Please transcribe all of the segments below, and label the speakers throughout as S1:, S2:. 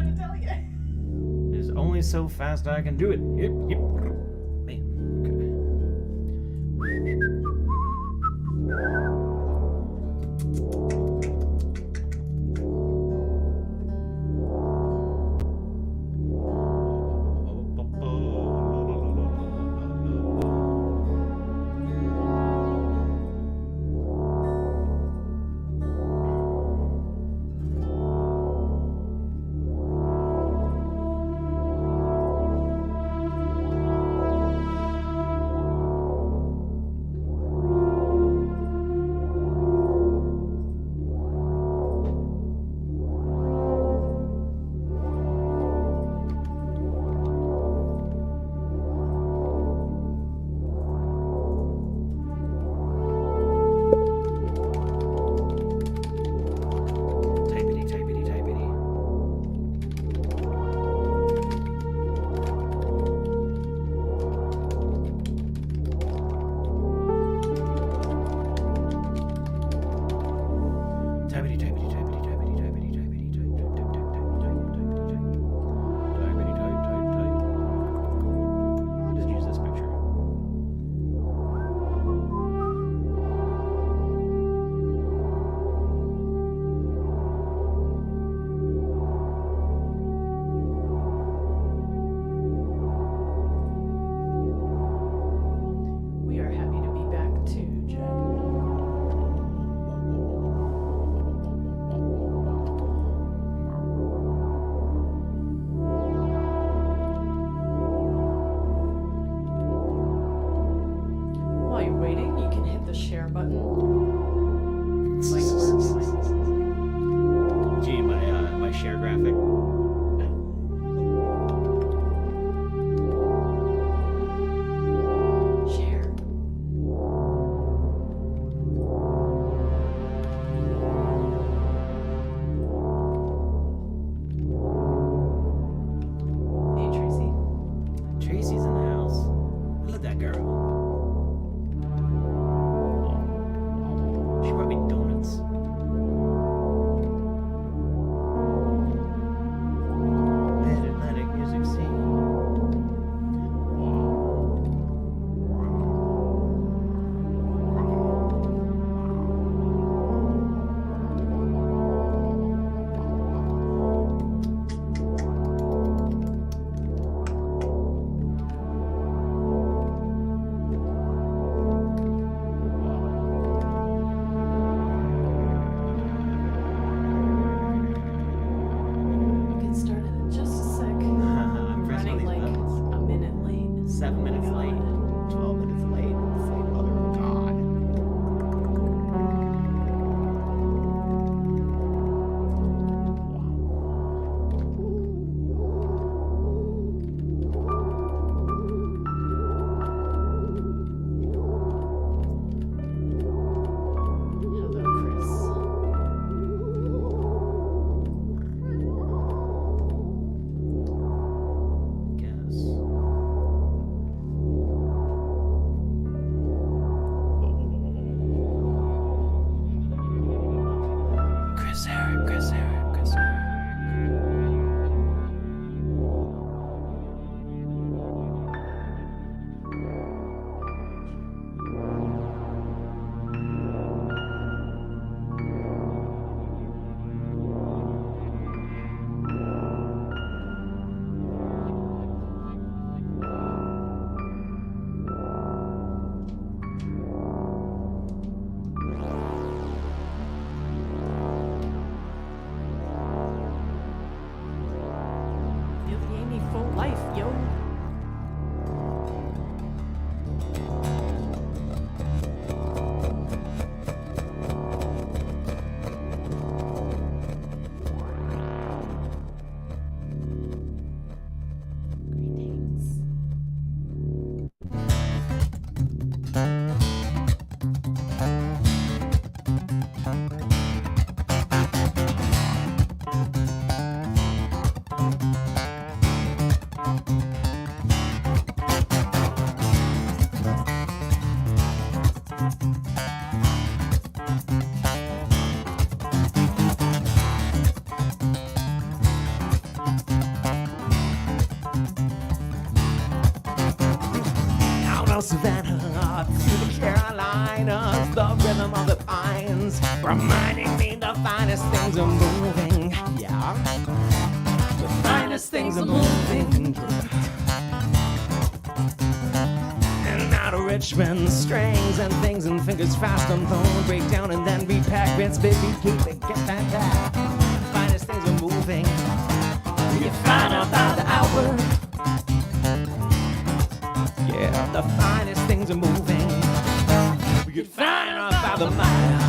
S1: trying to tell you.
S2: It's only so fast I can do it. Yep, yep. Man,
S1: From Savannah to the Carolinas, the rhythm of the pines, reminding me the finest things are moving. Yeah, the finest things are moving. And out of Richmond, strings and things and fingers fast on bone, break down and then repack bits, baby, keep it, get that. The finest things are moving. You find out by the hour. Yeah, the finest things are moving. We could find out by the mile.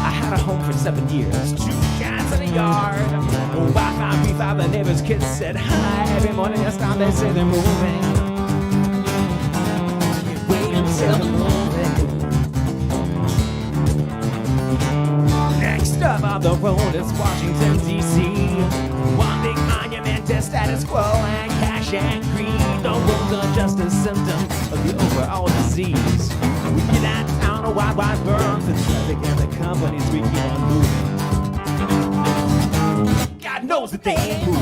S1: I had a home for 7 years, 2 cats in a yard. Wi-Fi, Wi-Fi, the neighbor's kids said hi. Every morning I stop, they say they're moving. Wait until they're moving. Next up on the road is Washington, D.C. One big monument to status quo and cash and greed. The roads are just a symptom of the overall disease. We get out town, a wide, wide berth, the traffic and the companies, we keep on moving. God knows that they ain't moving.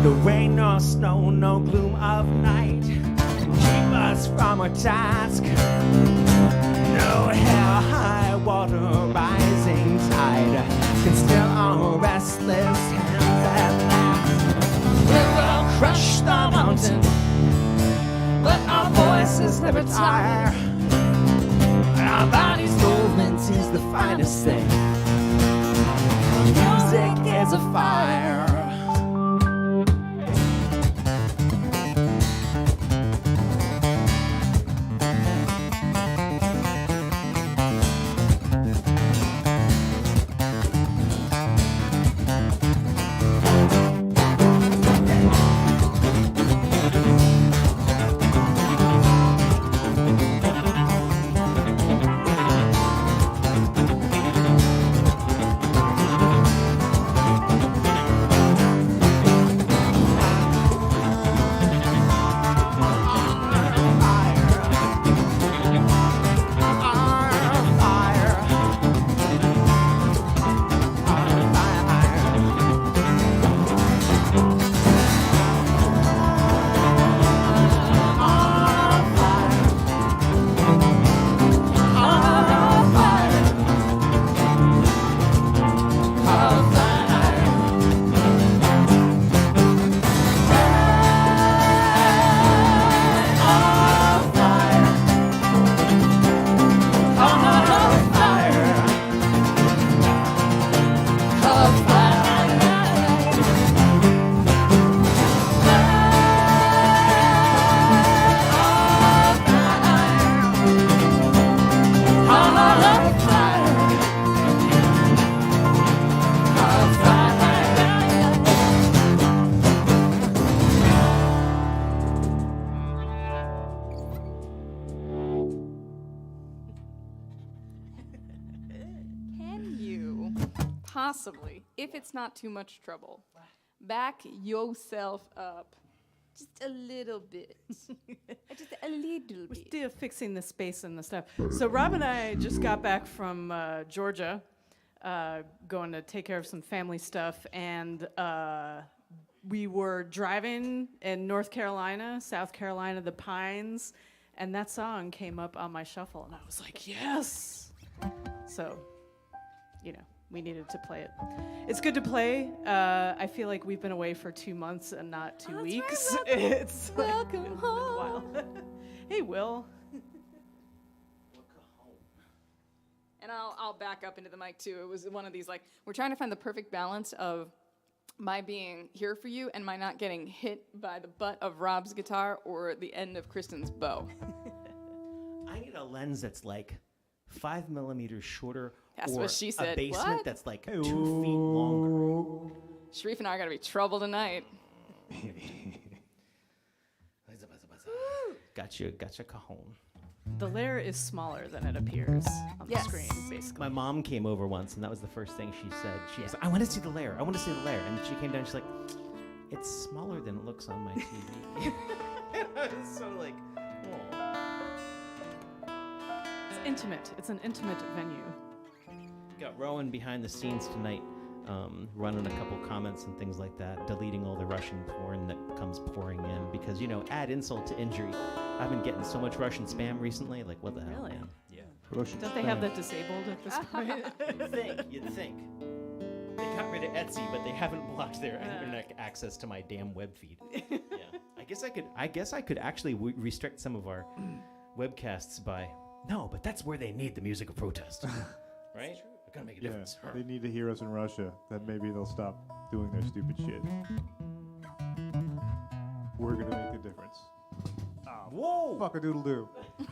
S1: No rain, no snow, no gloom of night keep us from our task. No hell, high water, rising tide can still our restless hands at last. We will crush the mountain, but our voices never tire. Our body's movement is the finest thing. Music is a fire.
S3: Possibly, if it's not too much trouble, back yourself up just a little bit. Just a little
S4: We're
S3: bit.
S4: still fixing the space and the stuff. So Rob and I just got back from Georgia. going to take care of some family stuff, and we were driving in North Carolina, South Carolina, the Pines, and that song came up on my shuffle, and I was like, yes! So, you know, we needed to play it. It's good to play. I feel like we've been away for 2 months and not 2 weeks.
S3: Right,
S4: It's
S3: welcome
S4: been a
S3: home.
S4: while. Hey, Will.
S3: And I'll back up into the mic too. It was one of these, like, we're trying to find the perfect balance of my being here for you and my not getting hit by the butt of Rob's guitar or the end of Kristen's bow.
S1: I need a lens that's like 5 millimeters shorter.
S3: That's
S1: or
S3: what she said.
S1: A basement
S3: What?
S1: that's like 2 feet longer.
S3: Sharif and I are gonna be trouble tonight.
S1: Gotcha, cajon.
S4: The Lair is smaller than it appears on
S3: Yes.
S4: the screen, basically.
S1: My mom came over once, and that was the first thing she said. She was like, I want to see the Lair. I want to see the Lair. And then she came down, she's like, it's smaller than it looks on my TV. I was so like, oh.
S4: It's intimate. It's an intimate venue.
S1: Got Rowan behind the scenes tonight, running a couple comments and things like that, deleting all the Russian porn that comes pouring in because, you know, add insult to injury. I've been getting so much Russian spam recently. Like, what the hell,
S4: Really?
S1: man? Yeah.
S4: Don't they have that disabled at this point?
S1: You'd think. They got rid of Etsy, but they haven't blocked their internet access to my damn web feed. Yeah. I guess I could actually restrict some of our webcasts by. No, but that's where they need the music of protest, right? We're gonna make a difference.
S5: They need to hear us in Russia. Then maybe they'll stop doing their stupid shit. We're gonna make the difference.
S1: Whoa!
S5: Fuck a doodle doo.
S3: Oh,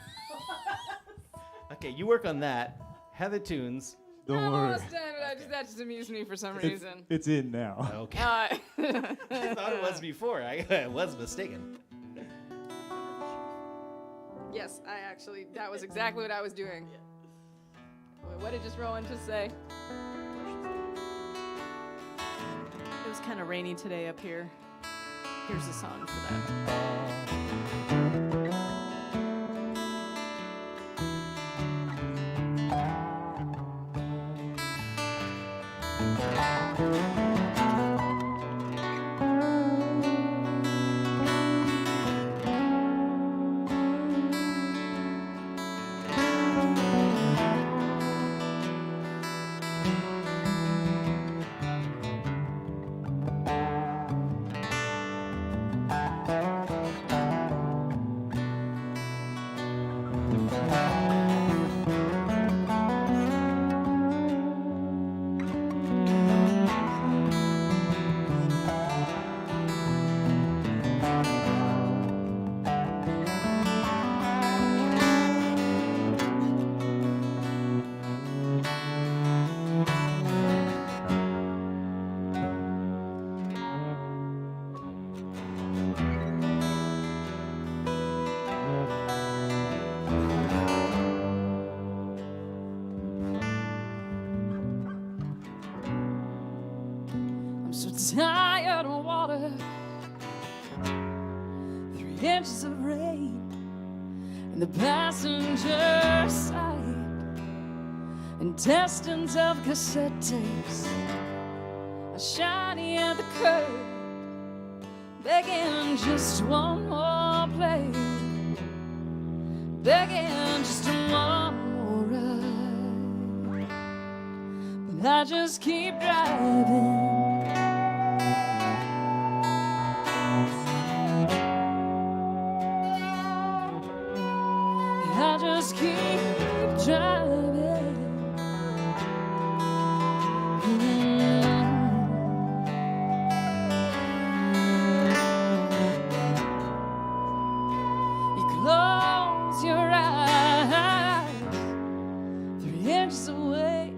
S1: Okay, you work on that. Heather Tunes.
S5: Don't
S3: I'm
S5: worry.
S3: almost done, but that just amused me for some reason.
S5: It's in now.
S1: Okay.
S3: Uh,
S1: I thought it was before. I was mistaken.
S3: yes, that was exactly what I was doing. Wait, what did Rowan just say?
S4: It was kind of rainy today up here. Here's a song for that.
S6: Tired of water, 3 inches of rain in the passenger side, intestines of cassette tapes are shiny at the curb, begging just one more play, begging just one more ride. But I just keep driving. I just keep driving. You close your eyes, 3 inches away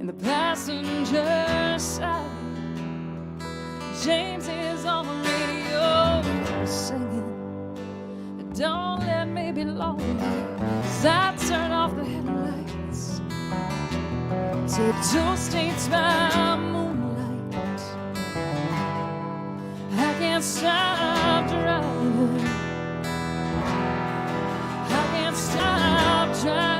S6: in the passenger side. James is on the radio singing, don't let me be lonely, 'cause I turn off the headlights to 2 states by moonlight. I can't stop driving, I can't stop driving.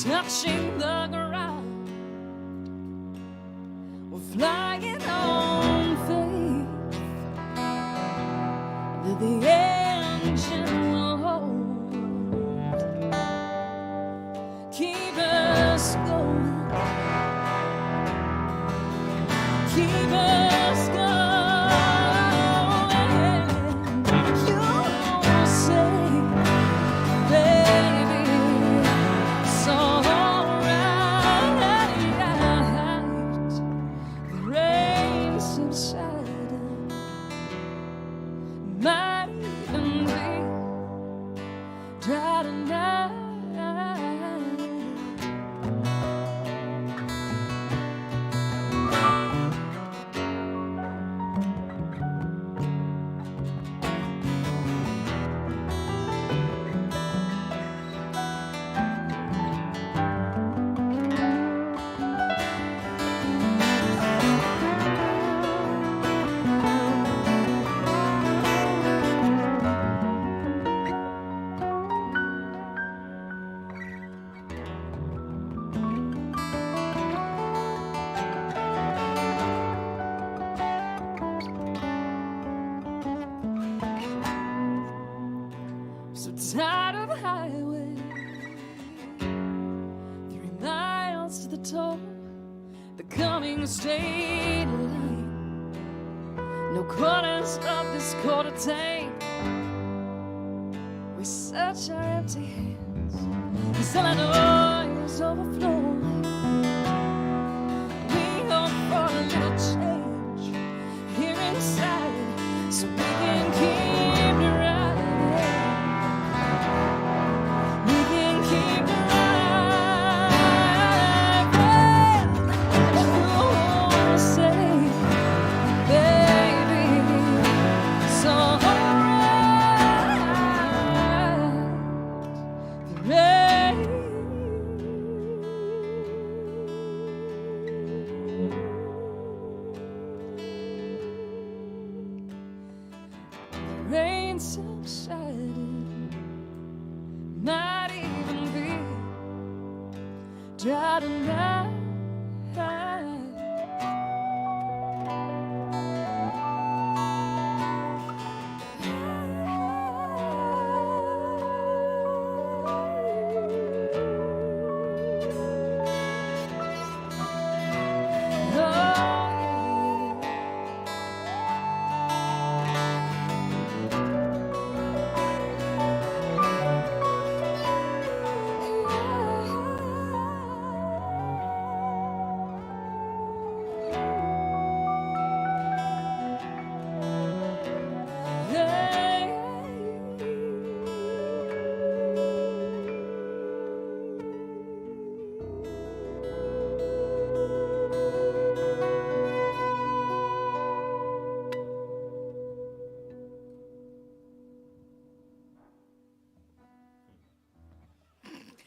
S6: touching the ground. We're flying on faith that the engine will hold. Keep us going. Keep us going. You say, baby, it's alright. The rain subsided. Might even be dry tonight. So tired of the highway, 3 miles to the toll, the coming state line. No corners of this quarter tank. We search our empty hands, cause Illinois is overflowing. We hope for a little change here inside, so we can keep driving. We can keep driving. You say, baby, it's alright. The rain. The rain subsided. Might even be dry tonight.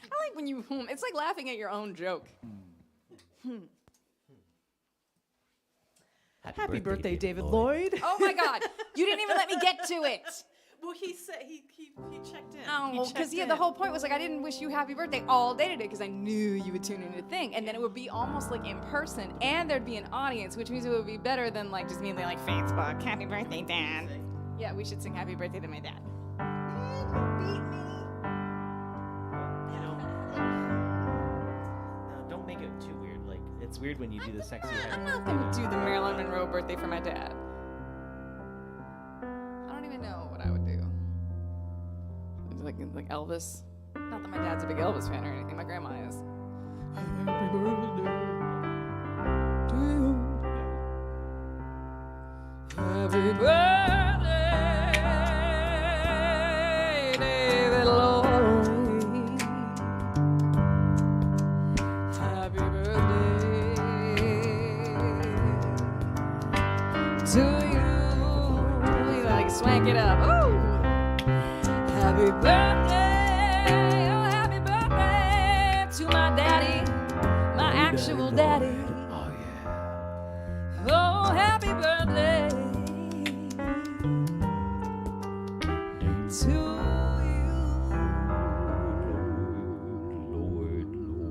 S3: I like when you, it's like laughing at your own joke.
S4: Happy birthday, David Lloyd.
S3: Oh my God, you didn't even let me get to it.
S4: Well, he said he checked in.
S3: Oh, because the whole point was like I didn't wish you happy birthday all day today because I knew you would tune in to thing, and then it would be almost like in person, and there'd be an audience, which means it would be better than like just mainly like Facebook. Happy birthday, Dad. Yeah, we should sing happy birthday to my dad.
S2: No, don't make it too weird. Like, it's weird when you do the sexy
S3: I'm
S2: hair.
S3: not gonna do the Marilyn Monroe birthday for my dad. I don't even know what I would do. Like Elvis. Not that my dad's a big Elvis fan or anything. My grandma is. Happy birthday to you. Happy birthday, David Lloyd. Happy birthday to you. You like swank it up. Ooh. Happy birthday, oh happy birthday to my daddy, my actual daddy. Oh yeah. Oh happy birthday to you.
S2: Lord, Lord.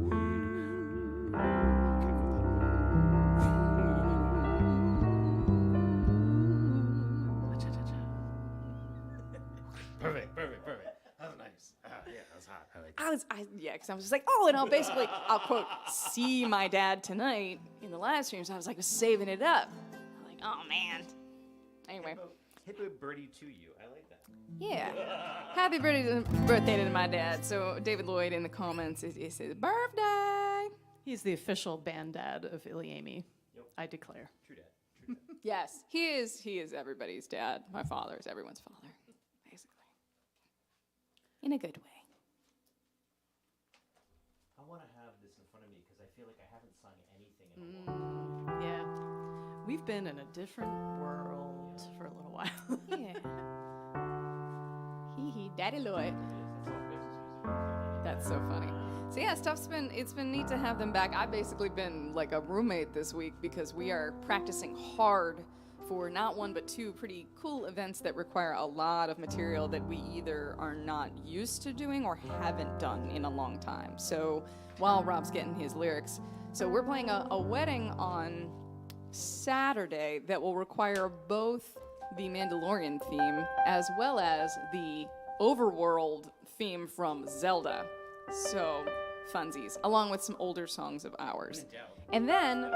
S3: because I was just like, oh, and I'll quote, see my dad tonight in the live stream. So I was like, saving it up. I'm like, oh man. Anyway.
S2: Happy birthday to you. I like that.
S3: Yeah. Happy birthday to my dad. So David Lloyd in the comments is his birthday.
S4: He's the official band dad of Iliami.
S2: Yep.
S4: I declare.
S2: True dad. True dad.
S3: Yes, he is everybody's dad. My father is everyone's father, basically. In a good way.
S2: I want to have this in front of me because I feel like I haven't sung anything in a while.
S4: Yeah. We've been in a different world for a little while.
S3: Yeah. Hee, Daddy Lloyd. That's so funny. So yeah, it's been neat to have them back. I've basically been like a roommate this week because we are practicing hard for not one but two pretty cool events that require a lot of material that we either are not used to doing or haven't done in a long time. So while Rob's getting his lyrics, so we're playing a wedding on Saturday that will require both the Mandalorian theme as well as the overworld theme from Zelda. So, funsies, along with some older songs of ours. And then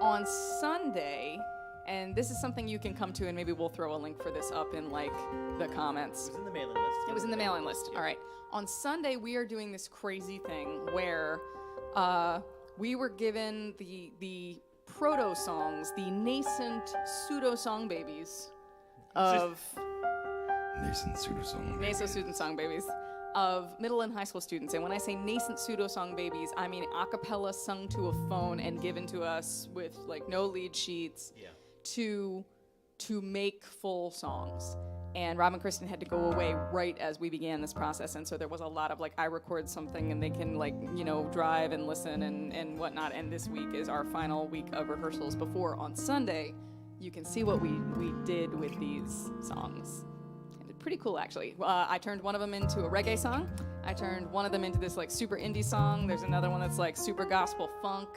S3: on Sunday, and this is something you can come to, and maybe we'll throw a link for this up in like the comments.
S2: It was in the mailing list.
S3: It was in the mailing list. All right. On Sunday, we are doing this crazy thing where we were given the proto songs, the nascent pseudo song babies of
S7: Nascent pseudo-song.
S3: nascent student song babies of middle and high school students. And when I say nascent pseudo song babies, I mean a cappella sung to a phone and given to us with like no lead sheets to make full songs. And Rob and Kristen had to go away right as we began this process, and so there was a lot of like, I record something and they can like, you know, drive and listen and whatnot. And this week is our final week of rehearsals before on Sunday you can see what we did with these songs. Pretty cool, actually. I turned one of them into a reggae song. I turned one of them into this like super indie song. There's another one that's like super gospel funk.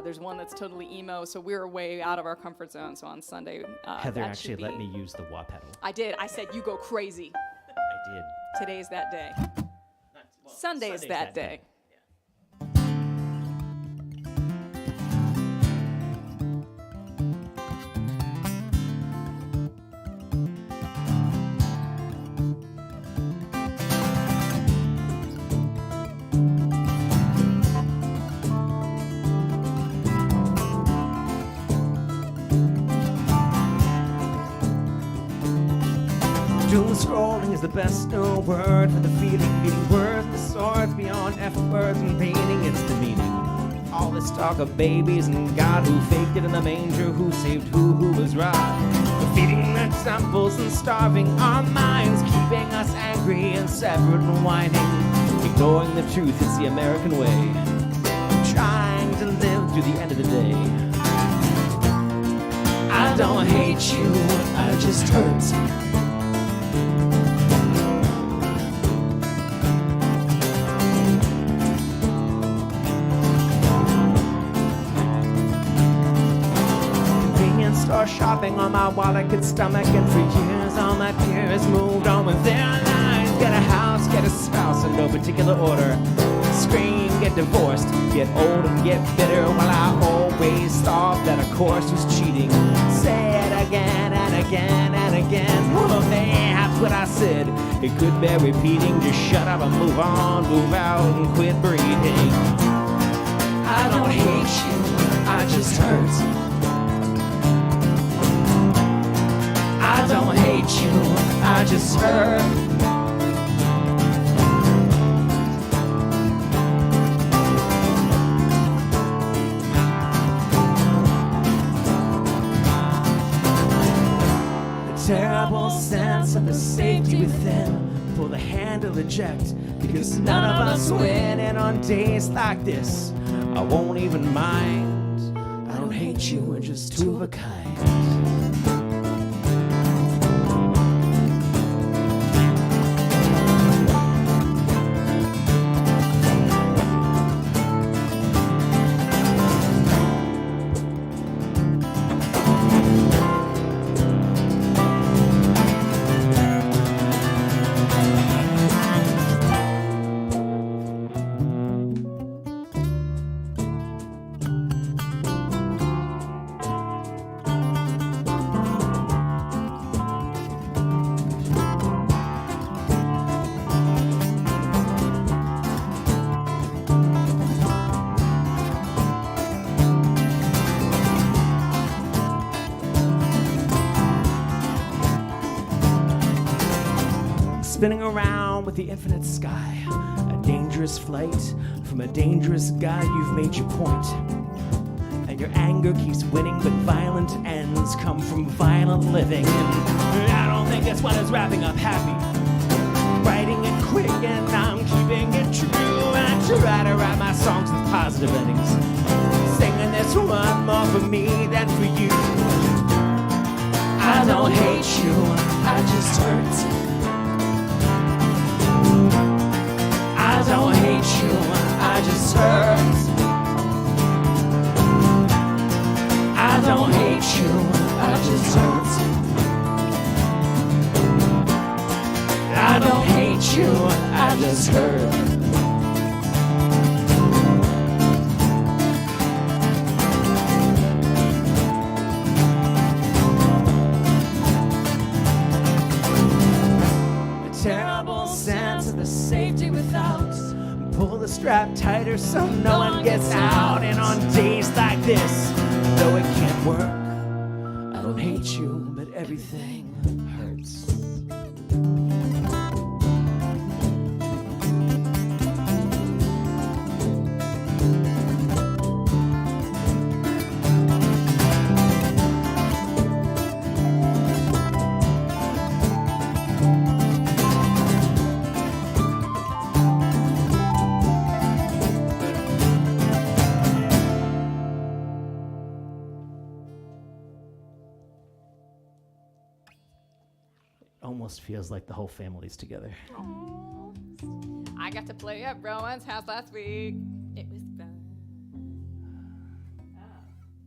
S3: There's one that's totally emo. So we're way out of our comfort zone. So on Sunday,
S2: Heather
S3: that
S2: actually
S3: should
S2: let
S3: be-
S2: me use the wah pedal.
S3: I did. I said, you go crazy.
S2: I did.
S3: Today's that day. Sunday's that day.
S1: Doom scrolling is the best no word for the feeling, beating words with swords beyond F words and painting its demeaning. All this talk of babies and God who faked it in the manger, who saved who was right. Feeding the temples and starving our minds, keeping us angry and separate and whining. Ignoring the truth, it's the American way. Trying to live to the end of the day. I don't hate you, I just hurt you. Store shopping on my wallet could stomach, and for years all my peers moved on with their lives. Get a house, get a spouse in no particular order. Scream, get divorced, get old and get bitter, while I always thought that a course was cheating. Say it again and again and again. Well, that's what I said. It could bear repeating. Just shut up and move on, move out and quit breathing. I don't hate you, I just hurt you. I don't hate you, I just hurt. The terrible sense of the safety within. Pull the handle, eject, because none of us win. And on days like this, I won't even mind. I don't hate you, we're just two of a kind. spinning around with the infinite sky. A dangerous flight from a dangerous guy. You've made your point, and your anger keeps winning, but violent ends come from violent living. And I don't think this one is wrapping up happy. Writing it quick and I'm keeping it true. I try to write my songs with positive endings, singing this one more for me than for you. I don't hate you, I just hurt. I don't hate you, I just hurt. I don't hate you, I just hurt. I don't hate you, I just hurt. A terrible sense of the safety without. Pull the strap tighter so no one gets out. And on days like this, though it can't work, I don't hate you, but everything hurts. Almost feels like the whole family's together.
S3: I got to play at Rowan's house last week. It was fun.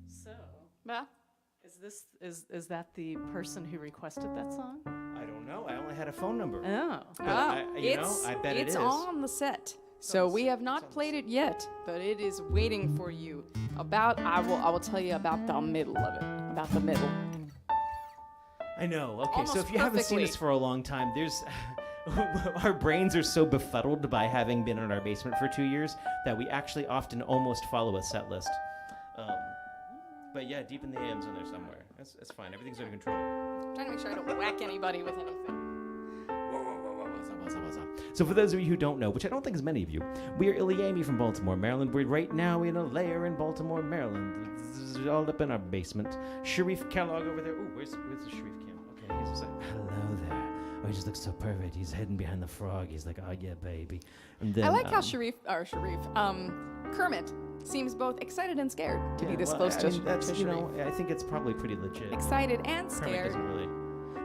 S4: So,
S3: Well,
S4: is that the person who requested that song?
S1: I don't know. I only had a phone number.
S4: Oh.
S1: But I bet it is.
S3: It's on the set. So we have not played it yet, but it is waiting for you. I will tell you about the middle of it. About the middle.
S1: I know. Okay,
S3: Almost
S1: so if you haven't seen
S3: perfectly.
S1: us for a long time, there's our brains are so befuddled by having been in our basement for 2 years that we actually often almost follow a set list. But yeah, deep in the AM's in there somewhere. That's fine. Everything's under control.
S3: I'm trying to make sure I don't whack anybody with anything.
S1: So for those of you who don't know, which I don't think is many of you, we are Iliami from Baltimore, Maryland. We're right now in a lair in Baltimore, Maryland. This is all up in our basement. Sharif Kellogg over there. Ooh, where's the Sharif Cam? Okay, he's just like, hello there. Oh, he just looks so perfect. He's hidden behind the frog. He's like, oh yeah, baby. And then,
S3: I like how Kermit seems both excited and scared to be this close to
S1: that's,
S3: to
S1: you
S3: Sharif.
S1: know, I think it's probably pretty legit.
S3: Excited and
S1: Kermit
S3: scared.
S1: doesn't really.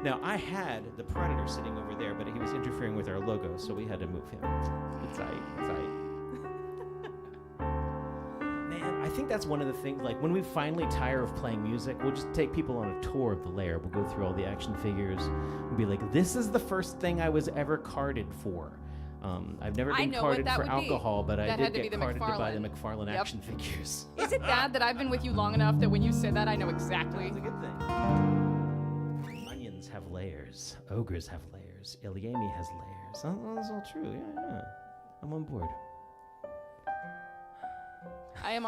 S1: Now, I had the Predator sitting over there, but he was interfering with our logo, so we had to move him. It's aight. Man, I think that's one of the things, like, when we finally tire of playing music, we'll just take people on a tour of the Lair. We'll go through all the action figures. We'll be like, this is the first thing I was ever carded for. I've never been
S3: know what
S1: carded
S3: that
S1: for
S3: would be.
S1: alcohol, but
S3: That
S1: I
S3: had
S1: did
S3: to be
S1: get
S3: the
S1: carded to buy the
S3: McFarlane.
S1: McFarlane
S3: Yep.
S1: action figures.
S3: Is it bad that I've been with you long enough that when you said that, I know exactly?
S1: That's a good thing. Onions have layers. Ogres have layers. Iliami has layers. That's all true. Yeah. I'm on board.
S3: I'm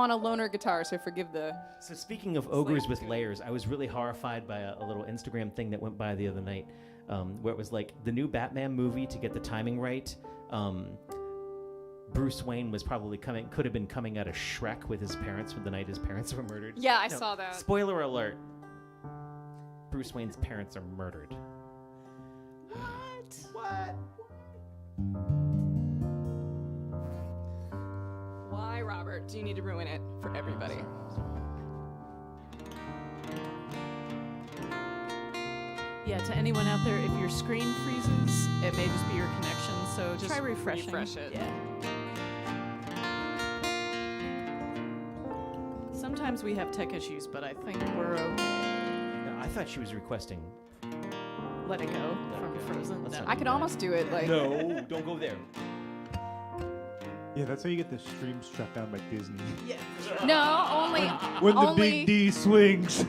S3: on a loner guitar, so forgive the.
S1: So speaking of ogres with layers, I was really horrified by a little Instagram thing that went by the other night, where it was like the new Batman movie, to get the timing right. Bruce Wayne was probably could have been coming out of Shrek with his parents the night his parents were murdered.
S3: Yeah, I saw that.
S1: Spoiler alert. Bruce Wayne's parents are murdered. What?
S3: Why, Robert, do you need to ruin it for everybody?
S4: Yeah, to anyone out there, if your screen freezes, it may just be your connection, so just
S3: Try refreshing.
S4: refresh it.
S3: Yeah.
S4: Sometimes we have tech issues, but I think we're okay.
S1: No, I thought she was requesting.
S4: Let it go from Frozen.
S1: Let's
S4: No.
S1: not
S3: I could almost do it like.
S1: No, don't go there.
S5: Yeah, that's how you get the stream shut down by Disney.
S3: No, only.
S5: When the
S3: only,
S5: big D swings,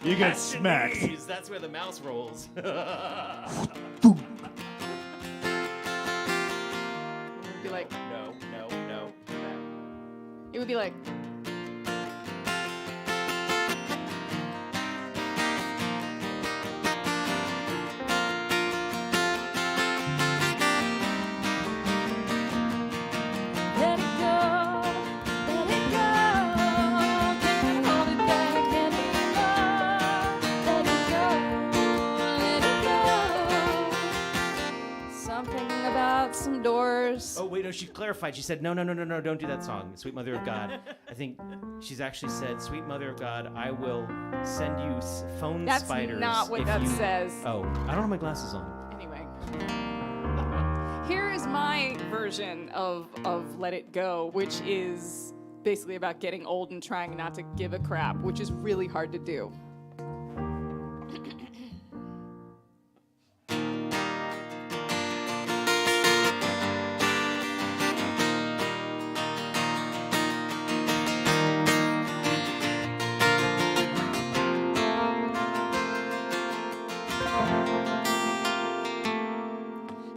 S5: you get smacked.
S1: Jeez, that's where the mouse rolls.
S3: It would be like.
S1: No.
S3: It would be like.
S6: yours.
S2: Oh wait, no, she clarified. She said, no, don't do that song, Sweet Mother of God. I think she's actually said, Sweet Mother of God, I will send you phone
S3: That's
S2: spiders.
S3: not what
S2: if
S3: that
S2: you...
S3: says.
S2: Oh, I don't have my glasses on.
S3: Anyway. Here is my version of Let It Go, which is basically about getting old and trying not to give a crap, which is really hard to do.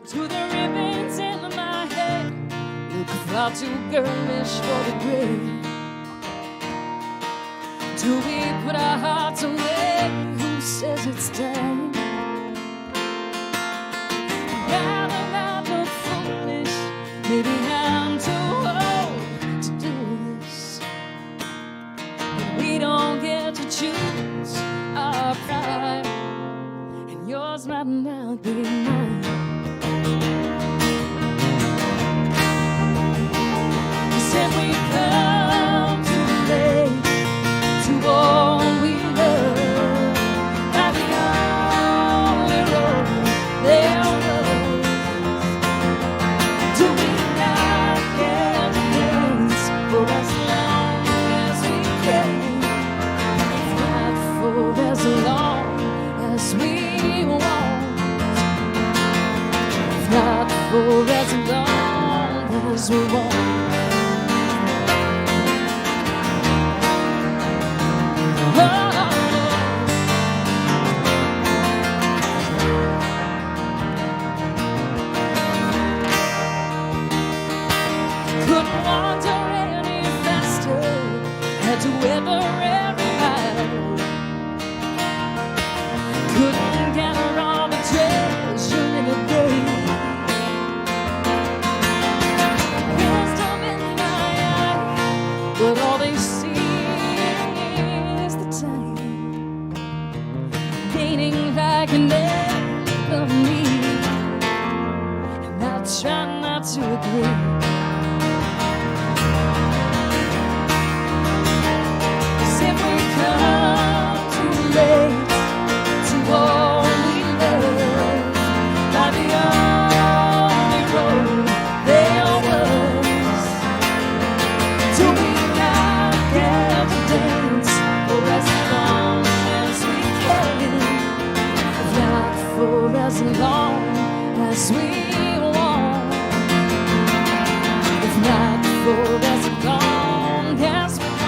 S6: To the ribbons in my head, look far too girlish for the gray. Do we put our hearts away? Who says it's time? Rather not look foolish. Maybe I'm too old to do this. But we don't get to choose our pride, and yours might not be mine. If we come too late to all we love, by the only road there was, do we not get to dance for as long as we can? If not for as long as we want, if not for as long as we want. Couldn't wander any faster, had to weather every mile. Couldn't gather all the treasure in a day. Wisdom in my eye, but all they see is the time. Gaining like an enemy, and I try not to agree. As long as we want, if not for as long as we want.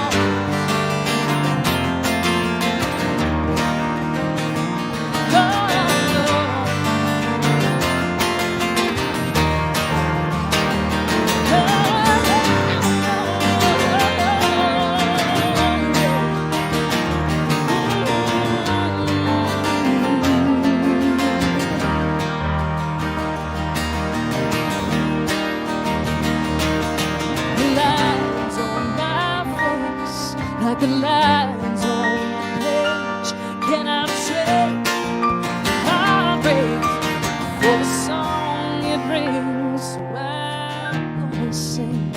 S6: Like the lines on the page, can I trade heartbreak for the song it brings? So I'm gonna sing.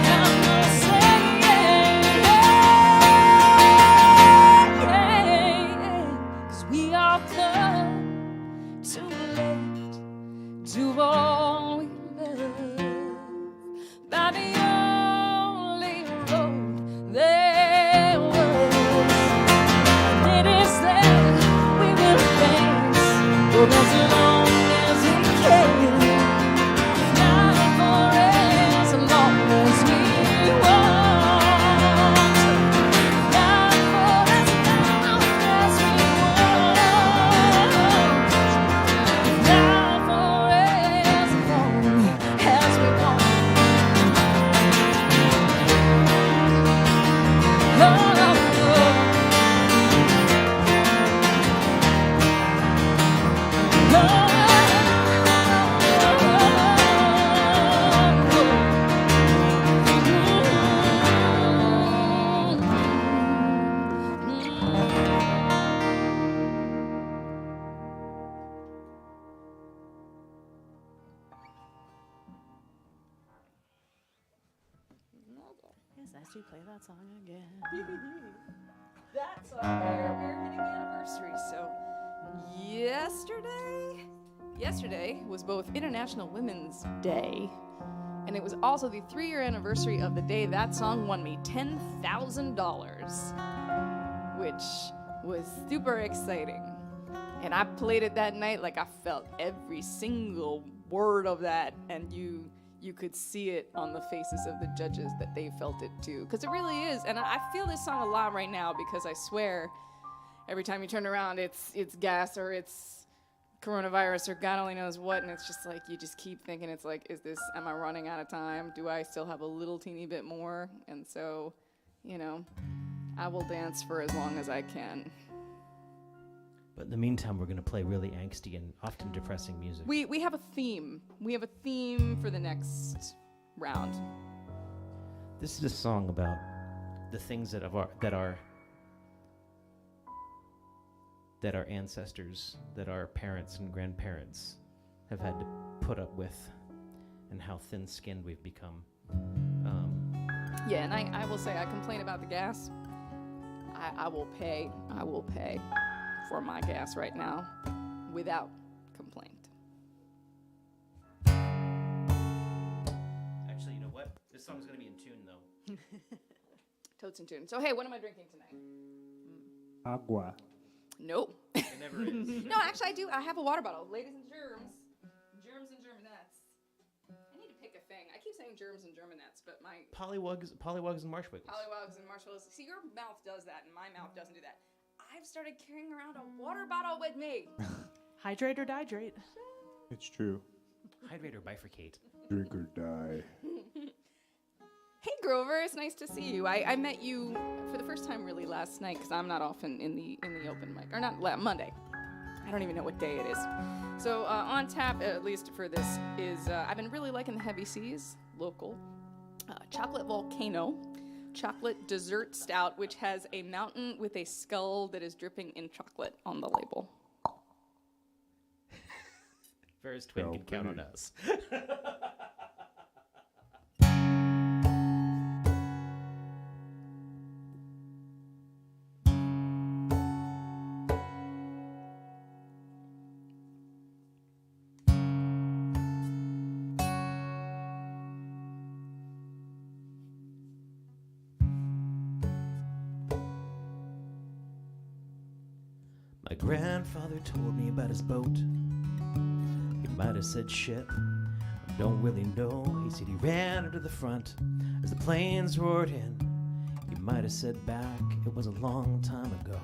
S6: I'm gonna sing, yeah, 'cause we all come too late to all we love. By the only road there was, it is there we will dance for as long as we can, not for as long as we want, not for as long as we want, not for as long as we want.
S4: Cassie, play that song again.
S3: That's we're hitting the anniversary. So yesterday was both International Women's Day, and it was also the 3-year anniversary of the day that song won me $10,000, which was super exciting. And I played it that night like I felt every single word of that, and you could see it on the faces of the judges that they felt it too, because it really is. And I feel this song a lot right now, because I swear every time you turn around it's gas or it's coronavirus or God only knows what, and it's just like you just keep thinking, it's like, am I running out of time? Do I still have a little teeny bit more? And so, I will dance for as long as I can.
S2: But in the meantime, we're going to play really angsty and often depressing music.
S3: We have a theme. We have a theme for the next round.
S2: This is a song about the things that our ancestors, that our parents and grandparents have had to put up with, and how thin-skinned we've become.
S3: Yeah, and I will say, I complain about the gas. I will pay for my gas right now without complaint.
S2: Actually, you know what? This song's going to be in tune, though.
S3: Totes in tune. So, hey, what am I drinking tonight?
S5: Agua.
S3: Nope.
S2: It never is.
S3: No, actually, I do. I have a water bottle. Ladies and germs and germanettes. I need to pick a thing. I keep saying germs and germanettes, but my
S2: Pollywogs and marshwiggles.
S3: pollywogs and marshmallows. See, your mouth does that, and my mouth doesn't do that. I've started carrying around a water bottle with me.
S4: Hydrate or dihydrate.
S5: It's true.
S2: Hydrate or bifurcate.
S5: Drink or die.
S3: Hey, Grover, it's nice to see you. I met you for the first time really last night, because I'm not often in the open mic, or not Monday. I don't even know what day it is. So on tap, at least for this, is I've been really liking the Heavy Seas, local, Chocolate Volcano, chocolate dessert stout, which has a mountain with a skull that is dripping in chocolate on the label.
S2: Ferris Twin can count on us. My grandfather told me about his boat. He might have said ship, I don't really know. He said he ran into the front as the planes roared in. He might have said back, it was a long time ago.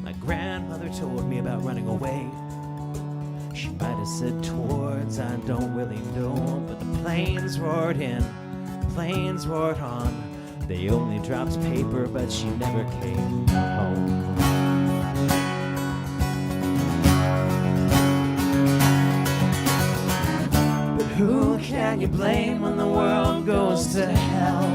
S2: My grandmother told me about running away. She might have said towards, I don't really know. But the planes roared in, planes roared on. They only dropped paper, but she never came home. But who can you blame when the world goes to hell?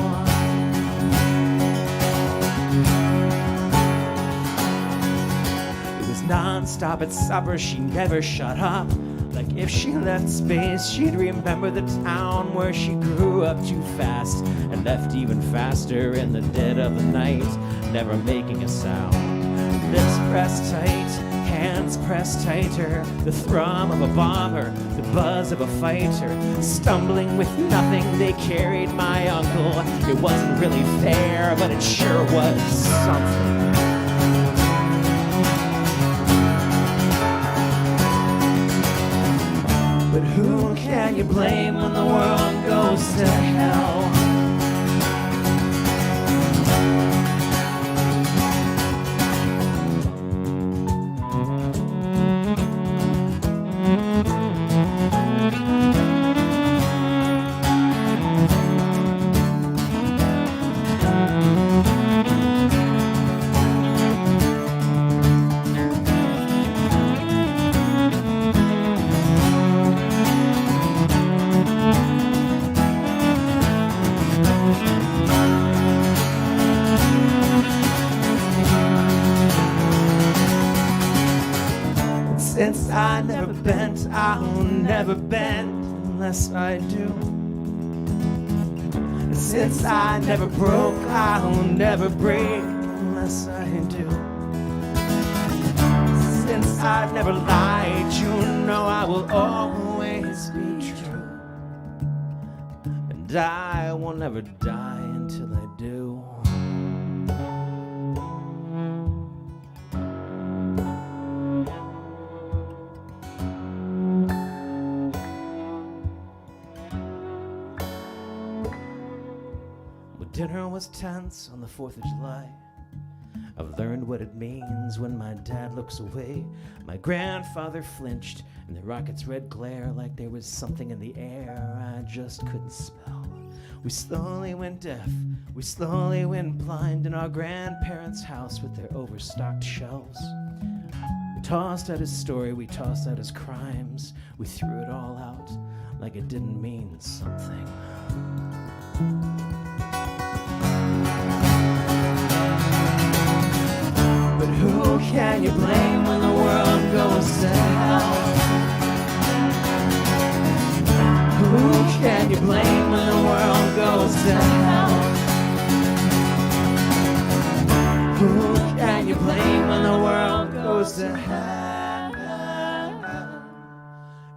S2: It was non-stop at supper, she never shut up. Like if she left space, she'd remember the town where she grew up too fast and left even faster in the dead of the night, never making a sound. Lips pressed tight, hands pressed tighter, the thrum of a bomber, the buzz of a fighter. Stumbling with nothing, they carried my uncle. It wasn't really fair, but it sure was something. But who can you blame when the world goes to hell? Since I never bent, I'll never bend unless I do. And since I never broke, I'll never break unless I do. Since I've never lied, you know I will always be true. And I will never die until I do. Well, dinner was tense on the 4th of July. I've learned what it means when my dad looks away. My grandfather flinched in the rocket's red glare like there was something in the air I just couldn't smell. We slowly went deaf, we slowly went blind in our grandparents' house with their overstocked shelves. We tossed out his story, we tossed out his crimes. We threw it all out like it didn't mean something. But who can you blame when the world goes to hell? Who can you blame when the world goes to hell? Who can you blame when the world goes to hell?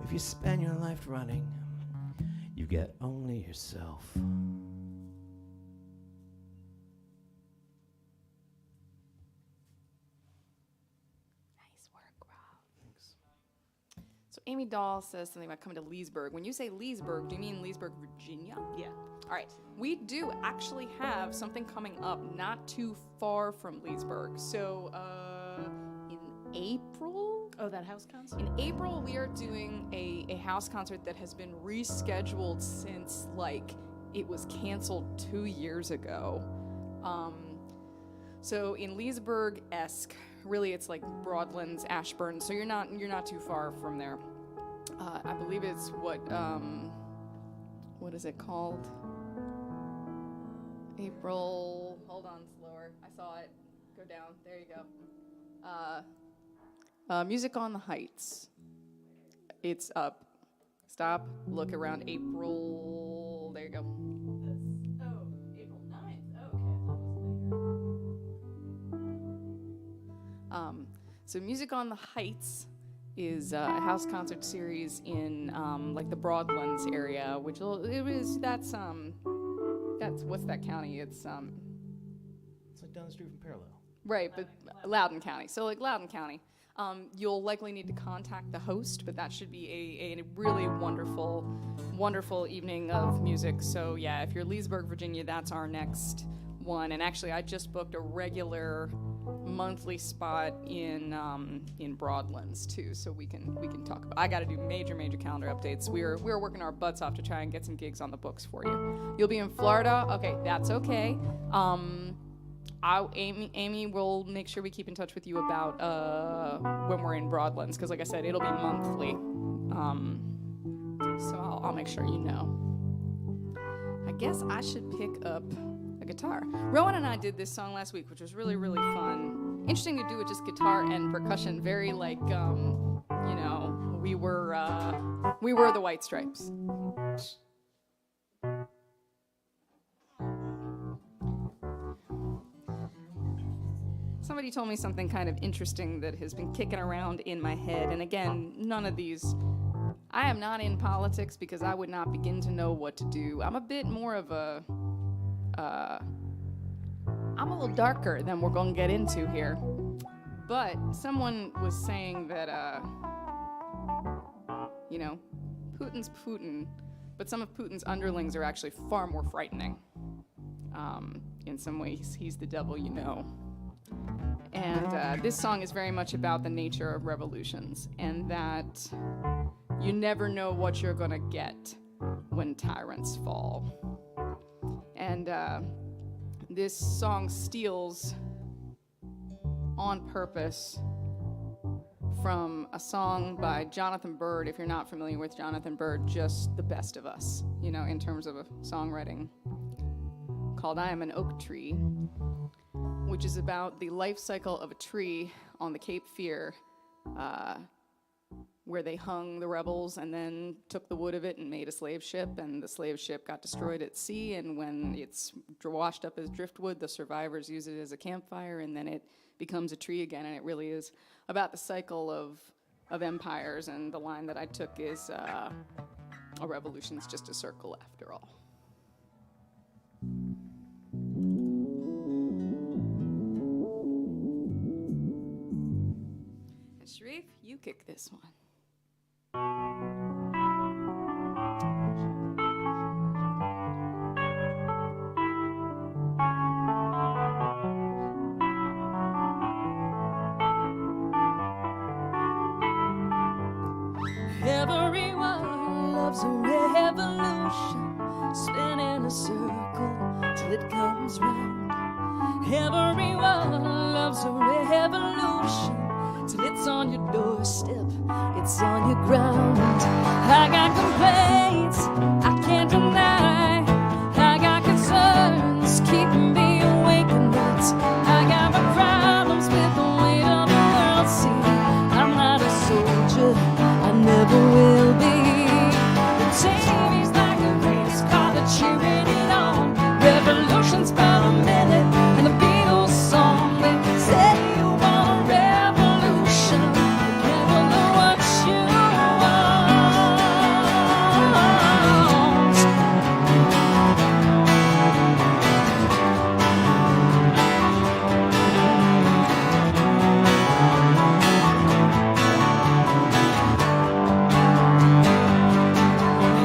S2: If you spend your life running, you get only yourself.
S3: So Amy Dahl says something about coming to Leesburg. When you say Leesburg, do you mean Leesburg, Virginia?
S4: Yeah.
S3: All right. We do actually have something coming up not too far from Leesburg. So in April?
S4: Oh, that house concert?
S3: In April, we are doing a house concert that has been rescheduled since, like, it was canceled 2 years ago. So in Leesburg-esque, really it's like Broadlands, Ashburn, so you're not too far from there. I believe it's what is it called? April, hold on, slower. I saw it. Go down, there you go. Music on the Heights. It's up. Stop, look around April, there you go.
S4: April 9th. Oh, okay.
S3: So Music on the Heights is a house concert series in like the Broadlands area, that's what's that county? It's
S2: like down the street from Parallel.
S3: right, but Loudoun County. So like Loudoun County. You'll likely need to contact the host, but that should be a really wonderful evening of music. So yeah, if you're Leesburg, Virginia, that's our next one. And actually, I just booked a regular monthly spot in Broadlands too, so we can talk about. I got to do major calendar updates. We're working our butts off to try and get some gigs on the books for you. You'll be in Florida. Okay, that's okay. Amy will make sure we keep in touch with you about when we're in Broadlands, because like I said, it'll be monthly. So I'll make sure you know. I guess I should pick up a guitar. Rowan and I did this song last week, which was really fun. Interesting to do with just guitar and percussion. Very like, we were the White Stripes. Somebody told me something kind of interesting that has been kicking around in my head. And again, none of these, I am not in politics because I would not begin to know what to do. I'm a bit more of I'm a little darker than we're going to get into here. But someone was saying that, Putin's Putin, but some of Putin's underlings are actually far more frightening. In some ways, he's the devil you know. And this song is very much about the nature of revolutions, and that you never know what you're going to get when tyrants fall. And this song steals on purpose from a song by Jonathan Byrd. If you're not familiar with Jonathan Byrd, just the best of us, in terms of a songwriting, called I Am an Oak Tree, which is about the life cycle of a tree on the Cape Fear where they hung the rebels and then took the wood of it and made a slave ship, and the slave ship got destroyed at sea, and when it's washed up as driftwood, the survivors use it as a campfire, and then it becomes a tree again, and it really is about the cycle of empires, and the line that I took is, a revolution's just a circle after all. And Sharif, you kick this one.
S6: Everyone loves a revolution, spin in a circle till it comes round. Everyone loves a revolution till it's on your doorstep, it's on your ground. I got complaints I can't deny, I got concerns keeping me awake at night. I got my problems with the weight of the world. See, I'm not a soldier, I never will be. The TV's like a race car that cheering it on. Revolution's for a minute, and the Beatles song. They say you want a revolution, you never know what you want.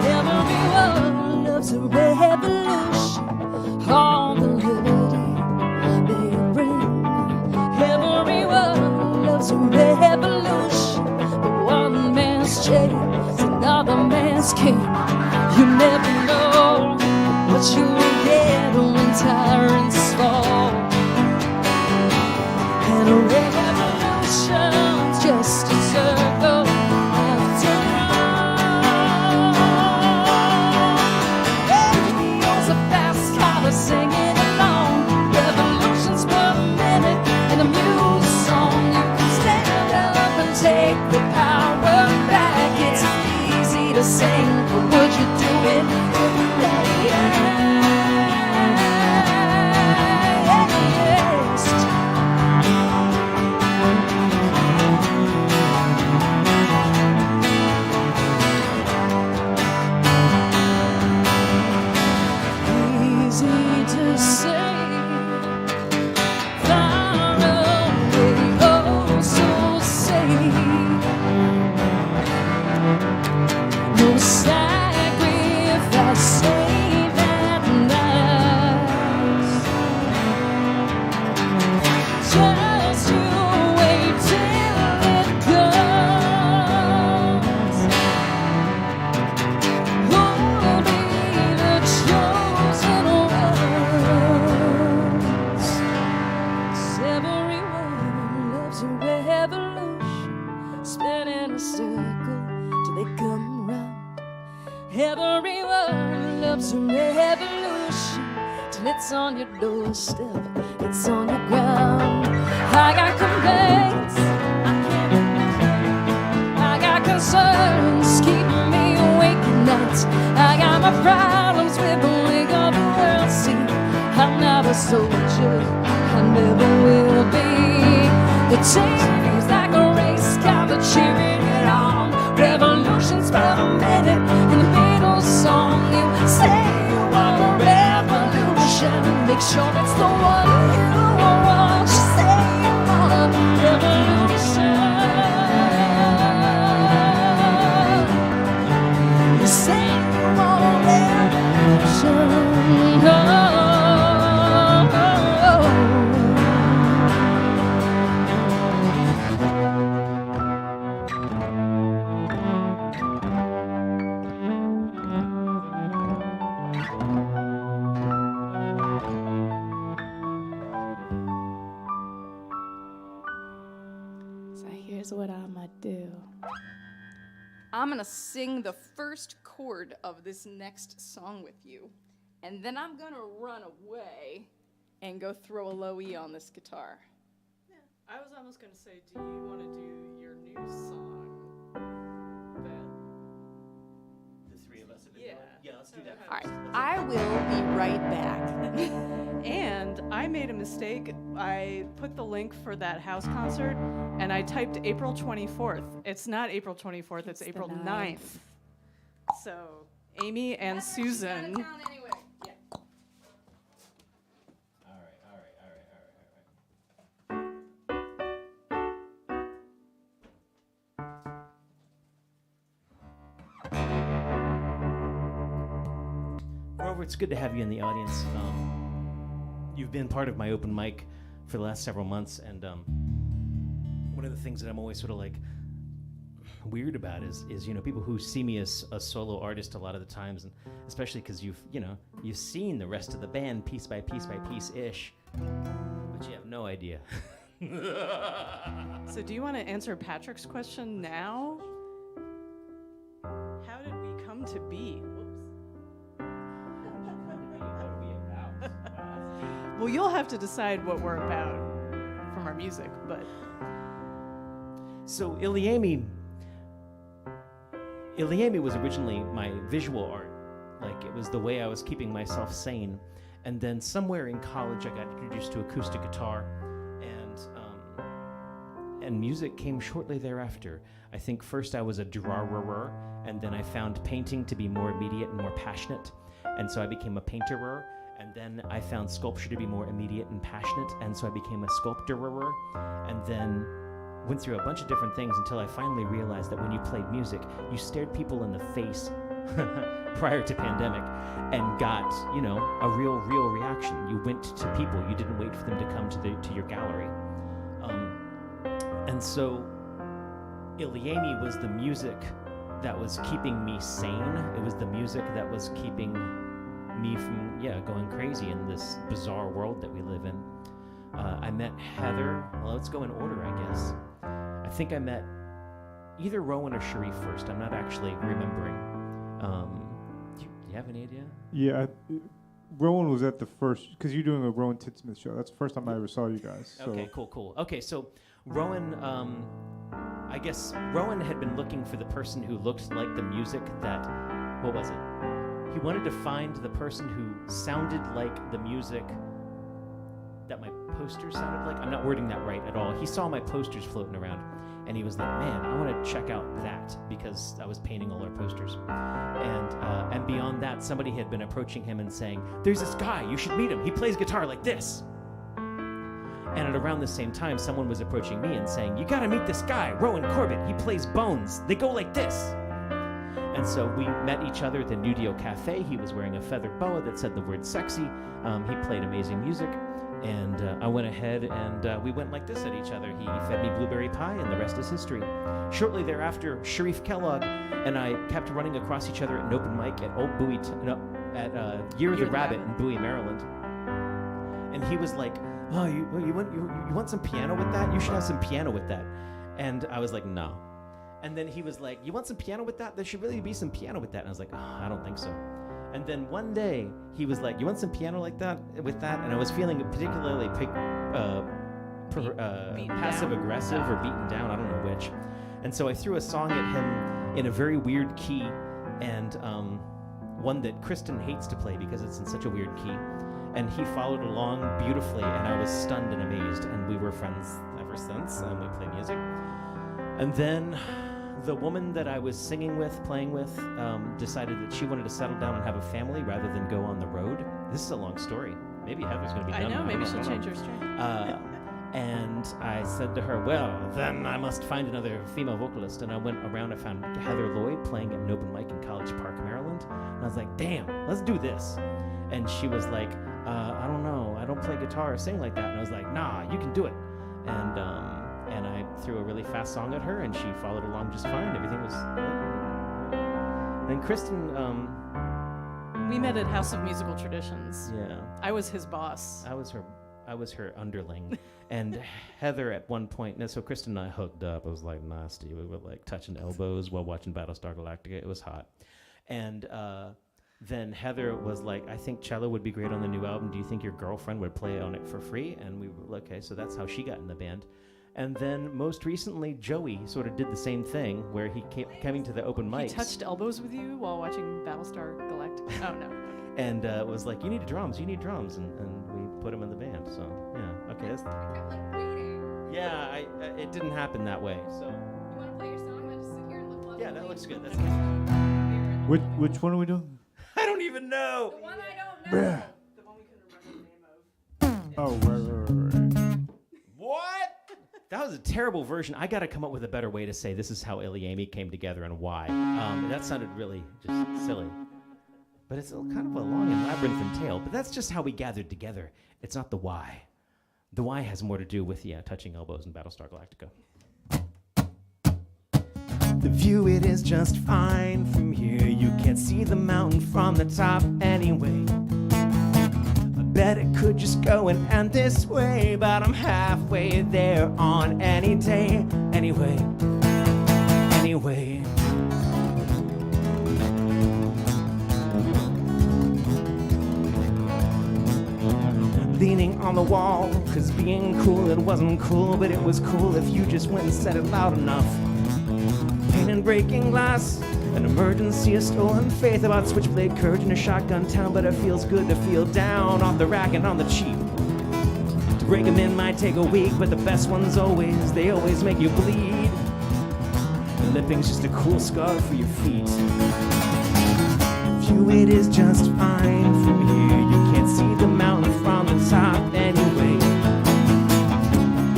S6: Everyone loves a revolution, all the liberty they bring. Everyone loves a revolution, but one man's chains, another man's king. You never know what you will get when tyrants fall. And a revolution's just a circle after all. Radio's a fast car singing along. Revolution's for a minute and a music song. You can stand up and take the power back. It's easy to sing, but would you do it every day? Yes. Easy to say, far away, oh so safe. No sacrifice save at last. Just you wait till it comes. Who'll be the chosen ones? 'Cause everyone loves a revolution, spinning a circle till they come round. Everyone loves a revolution till it's on your doorstep, it's on your ground. I got complaints I got concerns keeping me awake at night. I got my problems with the weight of the world. See, I'm not a soldier, I never will be. The TV's like a race car, but cheering it on. Revolution's for a minute, and the Beatles song. You say you want a revolution, make sure it's the one you want. You say you want a revolution. You say you want a revolution. Oh, oh, oh.
S3: So here's what I'ma do. I'm gonna sing the first chord of this next song with you, and then I'm gonna run away and go throw a low E on this guitar.
S4: I was almost going to say, do you want to do your new song
S3: All right, I will be right back.
S4: And I made a mistake. I put the link for that house concert, and I typed April 24th. It's not April 24th, it's April 9th. So, Amy and Susan.
S2: Grover, it's good to have you in the audience. You've been part of my open mic for the last several months, and one of the things that I'm always sort of like weird about is people who see me as a solo artist a lot of the times, and especially because you've seen the rest of the band piece by piece by piece ish, but you have no idea.
S4: So do you want to answer Patrick's question now? How did we come to be? Well, you'll have to decide what we're about from our music, but...
S2: So Iliami was originally my visual art. Like, it was the way I was keeping myself sane. And then somewhere in college, I got introduced to acoustic guitar, and music came shortly thereafter. I think first I was a drawer, and then I found painting to be more immediate and more passionate, and so I became a painterer. And then I found sculpture to be more immediate and passionate, and so I became a sculptorer, and then went through a bunch of different things until I finally realized that when you played music, you stared people in the face prior to pandemic and got, a real reaction. You went to people. You didn't wait for them to come to your gallery. And so Iliami was the music that was keeping me sane. It was the music that was keeping me from going crazy in this bizarre world that we live in. I met Heather. Well, let's go in order, I guess. I think I met either Rowan or Sharif first. I'm not actually remembering. Do you have any idea?
S5: Yeah, Rowan was at the first, because you're doing a Rowan Titsmith show. That's the first time I ever saw you guys. So.
S2: Okay, cool. Okay, so Rowan, I guess Rowan had been looking for the person who looked like the music that, what was it? He wanted to find the person who sounded like the music that my posters sounded like. I'm not wording that right at all. He saw my posters floating around, and he was like, man, I want to check out that, because I was painting all our posters. And beyond that, somebody had been approaching him and saying, there's this guy, you should meet him. He plays guitar like this. And at around the same time, someone was approaching me and saying, you got to meet this guy, Rowan Corbett. He plays Bones. They go like this. And so we met each other at the Nudio Cafe. He was wearing a feathered boa that said the word sexy. He played amazing music. And I went ahead and we went like this at each other. He fed me blueberry pie, and the rest is history. Shortly thereafter, Sharif Kellogg and I kept running across each other at an open mic at Old Bowie, at Year of the Rabbit in Bowie, Maryland. And he was like, oh, you want some piano with that? You should have some piano with that. And I was like, no. And then he was like, you want some piano with that? There should really be some piano with that. And I was like, oh, I don't think so. And then one day he was like, you want some piano like that with that? And I was feeling particularly passive aggressive or beaten down. I don't know which. And so I threw a song at him in a very weird key, and one that Kristen hates to play because it's in such a weird key. And he followed along beautifully, and I was stunned and amazed. And we were friends ever since, and we played music. And then the woman that I was singing with, playing with, decided that she wanted to settle down and have a family rather than go on the road. This is a long story. Maybe Heather's going to be done.
S4: I know, maybe she'll change her strain.
S2: And I said to her, well, then I must find another female vocalist. And I went around, I found Heather Lloyd playing at an open mic in College Park, Maryland. And I was like, damn, let's do this. And she was like, I don't know, I don't play guitar or sing like that. And I was like, nah, you can do it. And I threw a really fast song at her, and she followed along just fine. Everything was good. And Kristen,
S4: we met at House of Musical Traditions.
S2: yeah,
S4: I was his boss.
S2: I was her underling. And Heather at one point, so Kristen and I hooked up. It was like nasty. We were like touching elbows while watching Battlestar Galactica. It was hot. And then Heather was like, I think cello would be great on the new album. Do you think your girlfriend would play on it for free? And we were like, okay, so that's how she got in the band. And then most recently, Joey sort of did the same thing where he came to the open
S4: He
S2: mics.
S4: touched elbows with you while watching Battlestar Galactica. Oh, no.
S2: And was like, you need drums. And we put him in the band. So, yeah, okay. That's,
S3: like waiting.
S2: yeah, it didn't happen that way. So,
S3: You want to play your song? Then just sit here and look lovely.
S2: yeah, that looks good. That's
S5: Which one are we doing?
S2: I don't even know.
S3: The one I don't know.
S4: The one we couldn't remember the name of.
S5: Oh, right.
S2: What? That was a terrible version. I got to come up with a better way to say this is how Iliami came together and why. That sounded really just silly. But it's kind of a long and labyrinthine tale. But that's just how we gathered together. It's not the why. The why has more to do with, touching elbows in Battlestar Galactica. The view, it is just fine from here. You can't see the mountain from the top anyway. I bet it could just go and end this way, but I'm halfway there on any day. Anyway. Leaning on the wall, 'cause being cool, it wasn't cool, but it was cool if you just went and said it loud enough. Pain and breaking glass, an emergency, a stolen faith about switchblade courage in a shotgun town, but it feels good to feel down off the rack and on the cheap. To break them in might take a week, but the best ones they always make you bleed. Lipping's just a cool scar for your feet. View, it is just fine from here. You can't see the mountain from the top anyway.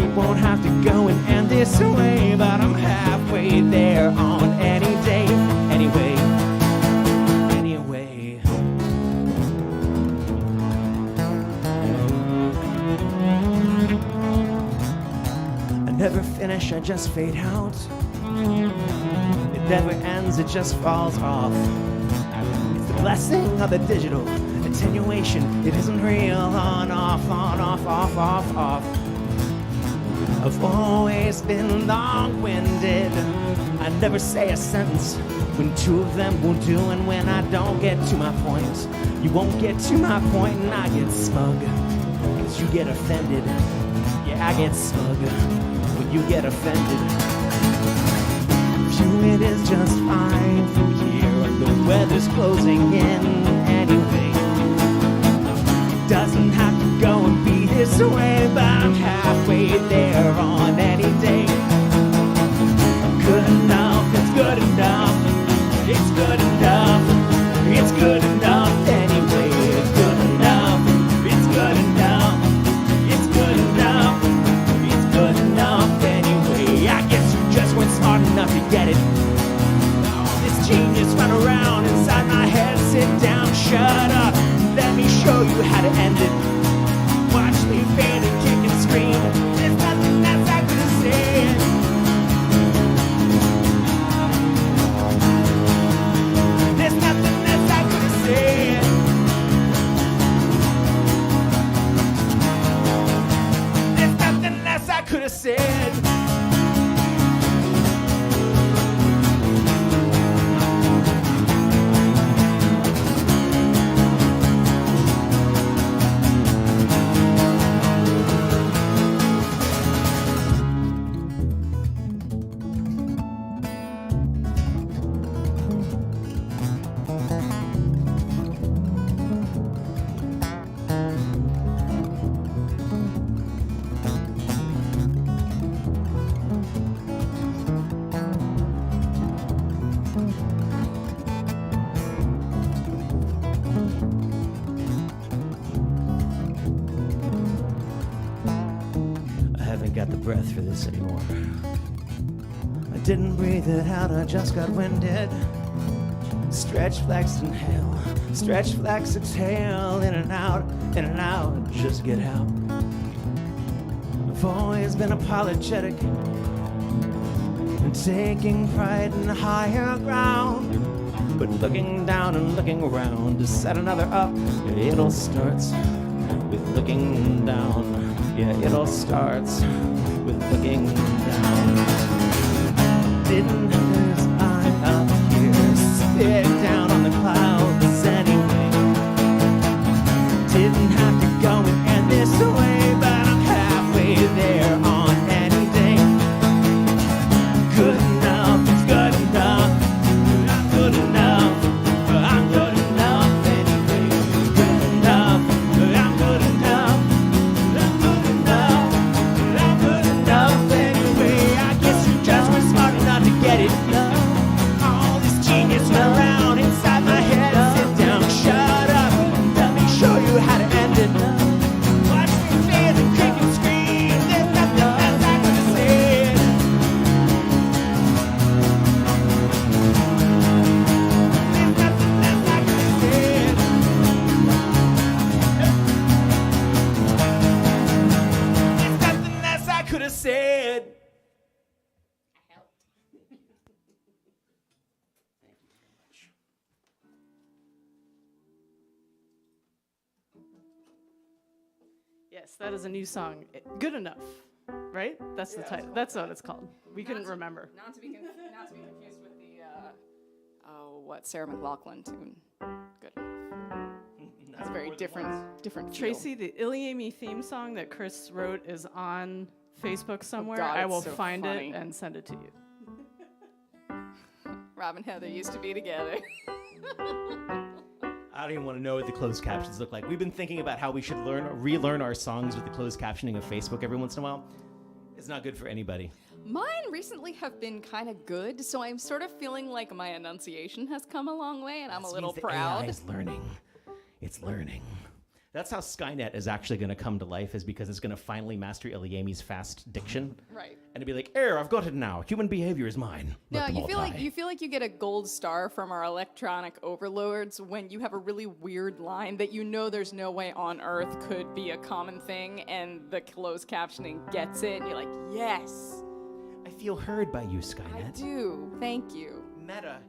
S2: It won't have to go and end this way, but I'm halfway there on any day. Anyway. I never finish, I just fade out. It never ends, it just falls off. It's the blessing of the digital attenuation. It isn't real, on, off, off. I've always been long-winded. I never say a sentence when two of them will do, and when I don't get to my point, you won't get to my point, and I get smug, 'cause you get offended. Yeah, I get smug when you get offended. View, it is just fine from here. The weather's closing in anyway. It doesn't have to go and be this way, but I'm halfway there on any day. Good enough, it's good enough. It's good enough. It's good enough anyway. It's good enough. It's good enough. It's good enough. It's good enough anyway. I guess you just weren't smart enough to get it. All this genius run around inside my head. Sit down, shut up. Let me show you how to end it. Watch me fade and kick and scream. There's nothing else I could have said. There's nothing else I could have said. There's nothing else I could have said. Got the breath for this anymore. I didn't breathe it out, I just got winded. Stretch, flex, inhale. Stretch, flex, exhale. In and out, just get out. I've always been apologetic and taking pride in higher ground. But looking down and looking around to set another up, it all starts with looking down. Yeah, it all starts with looking down. Didn't have his eye up here, spit down on the clouds anyway. Didn't have to go and end this way, but I'm halfway there on any day.
S4: Yes, that is a new song. Good Enough, right? That's the title. That's what it's called. We couldn't remember.
S3: Not to be confused with the Sarah McLachlan tune. Good. That's a very different feel.
S4: Tracy, the Iliami theme song that Chris wrote is on Facebook somewhere.
S3: God,
S4: I will
S3: it's so
S4: find
S3: funny.
S4: it and send it to you.
S3: Rob and Heather used to be together.
S2: I don't even want to know what the closed captions look like. We've been thinking about how we should relearn our songs with the closed captioning of Facebook every once in a while. It's not good for anybody.
S3: Mine recently have been kind of good, so I'm sort of feeling like my enunciation has come a long way, and I'm a little proud.
S2: AI is learning. It's learning. That's how Skynet is actually going to come to life, is because it's going to finally master Iliami's fast diction.
S3: Right.
S2: And it'll be like, I've got it now. Human behavior is mine.
S3: No,
S2: Let them
S3: you
S2: all
S3: feel
S2: die."
S3: like you get a gold star from our electronic overlords when you have a really weird line that you know there's no way on earth could be a common thing, and the closed captioning gets it, and you're like, yes,
S2: I feel heard by you,
S3: I
S2: Skynet.
S3: do. Thank you.
S2: Meta.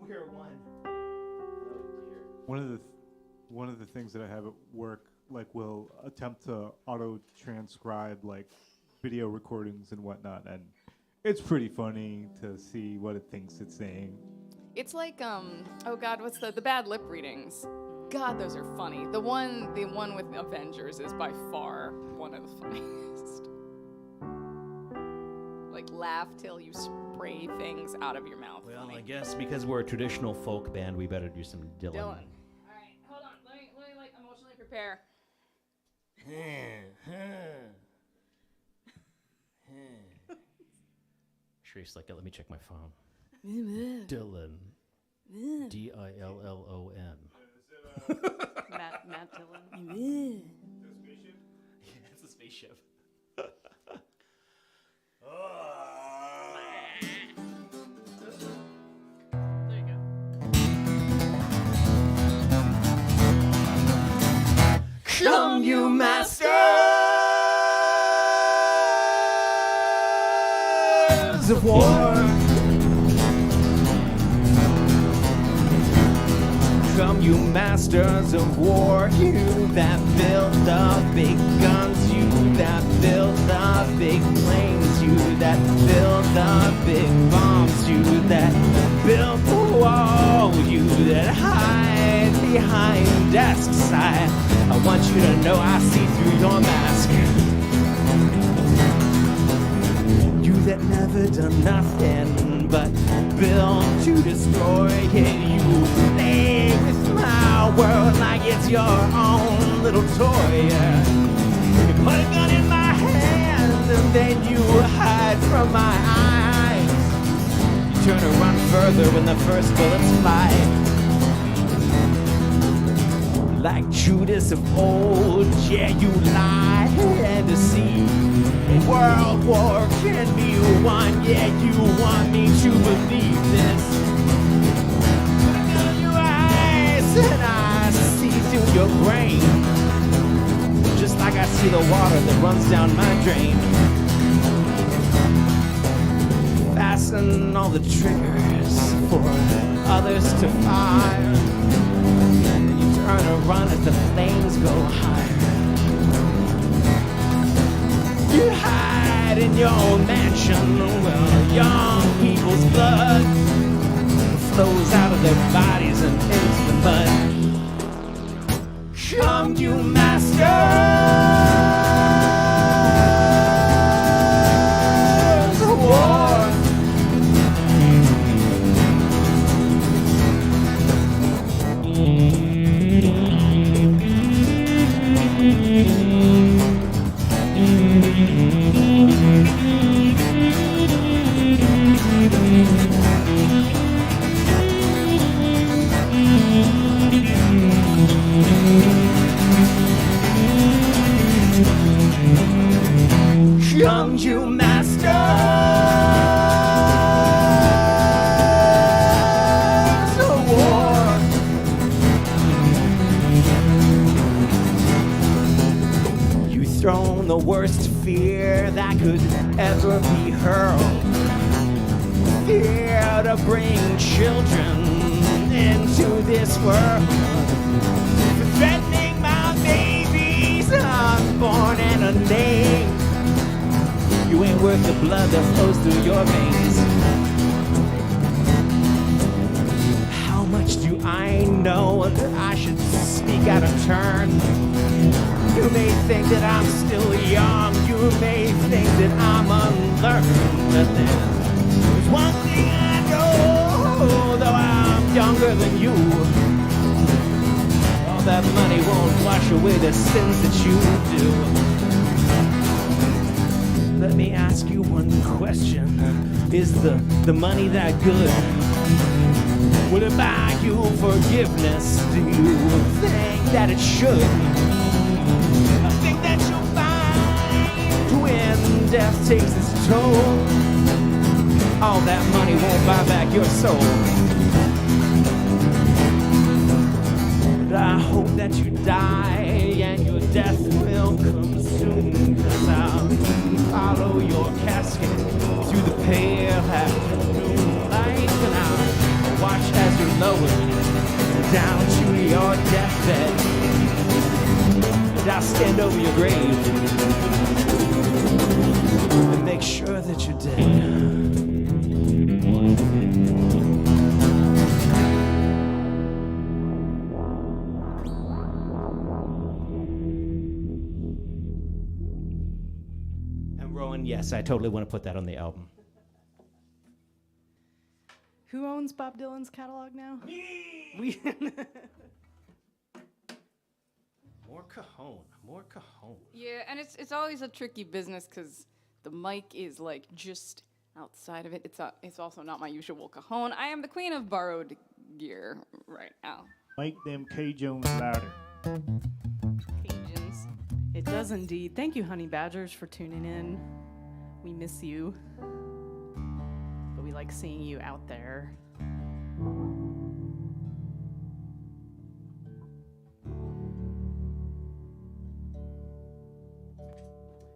S2: We're one.
S5: One of the things that I have at work, like, will attempt to auto-transcribe, like, video recordings and whatnot, and it's pretty funny to see what it thinks it's saying.
S3: It's like, oh God, what's the bad lip readings? God, those are funny. The one with Avengers is by far one of the funniest. Like, laugh till you spray things out of your mouth.
S2: Well,
S3: funny.
S2: I guess because we're a traditional folk band, we better do some Dylan.
S3: Dylan. All right, hold on. Let me like emotionally prepare.
S2: Sharice's like, let me check my phone. Dylan. Dillon.
S4: Matt Dillon.
S2: Yeah, it's a spaceship.
S4: There you go.
S2: Come, you masters of war. Come, you masters of war. You that build the big guns. You that build the big planes. You that build the big bombs. You that build the wall. You that hide behind desks. I want you to know I see through your mask. You that never done nothing but build to destroy it. You play with my world like it's your own little toy. You put a gun in my hand and then you hide from my eyes. You turn and run further when the first bullets fly. Like Judas of old, yeah, you lie and deceive. World War can be won, yeah, you want me to believe this. Put a gun in your eyes and I see through your brain, just like I see the water that runs down my drain. Fasten all the triggers for others to fire. Turn and run as the flames go higher. You hide in your own mansion where young people's blood flows out of their bodies and into the mud. Come, you masters of war. Come, you masters of war. You thrown the worst fear that could ever be hurled. Fear to bring children into this world. For threatening my babies unborn. worth the blood that flows through your veins. How much do I know that I should speak out of turn? You may think that I'm still young, you may think that I'm unlearned, but there's one thing I know, though I'm younger than you. All that money won't wash away the sins that you do. Let me ask you one question. Is the money that good? Will it buy you forgiveness? Do you think that it should? I think that you'll find when death takes its toll, all that money won't buy back your soul. But I hope that you die and your death will come soon, 'cause I'll follow your casket through the pale afternoon light, and I'll watch as you're lowered down to your deathbed. And I'll stand over your grave and make sure that you're dead. Yes, I totally want to put that on the album.
S4: Who owns Bob Dylan's catalog now?
S2: Me! More cajon, more cajon.
S3: Yeah, and it's always a tricky business because the mic is like just outside of it. It's also not my usual cajon. I am the queen of borrowed gear right now.
S5: Make them K-Jones louder.
S3: Cajuns.
S4: It does indeed. Thank you, Honey Badgers, for tuning in. We miss you, but we like seeing you out there.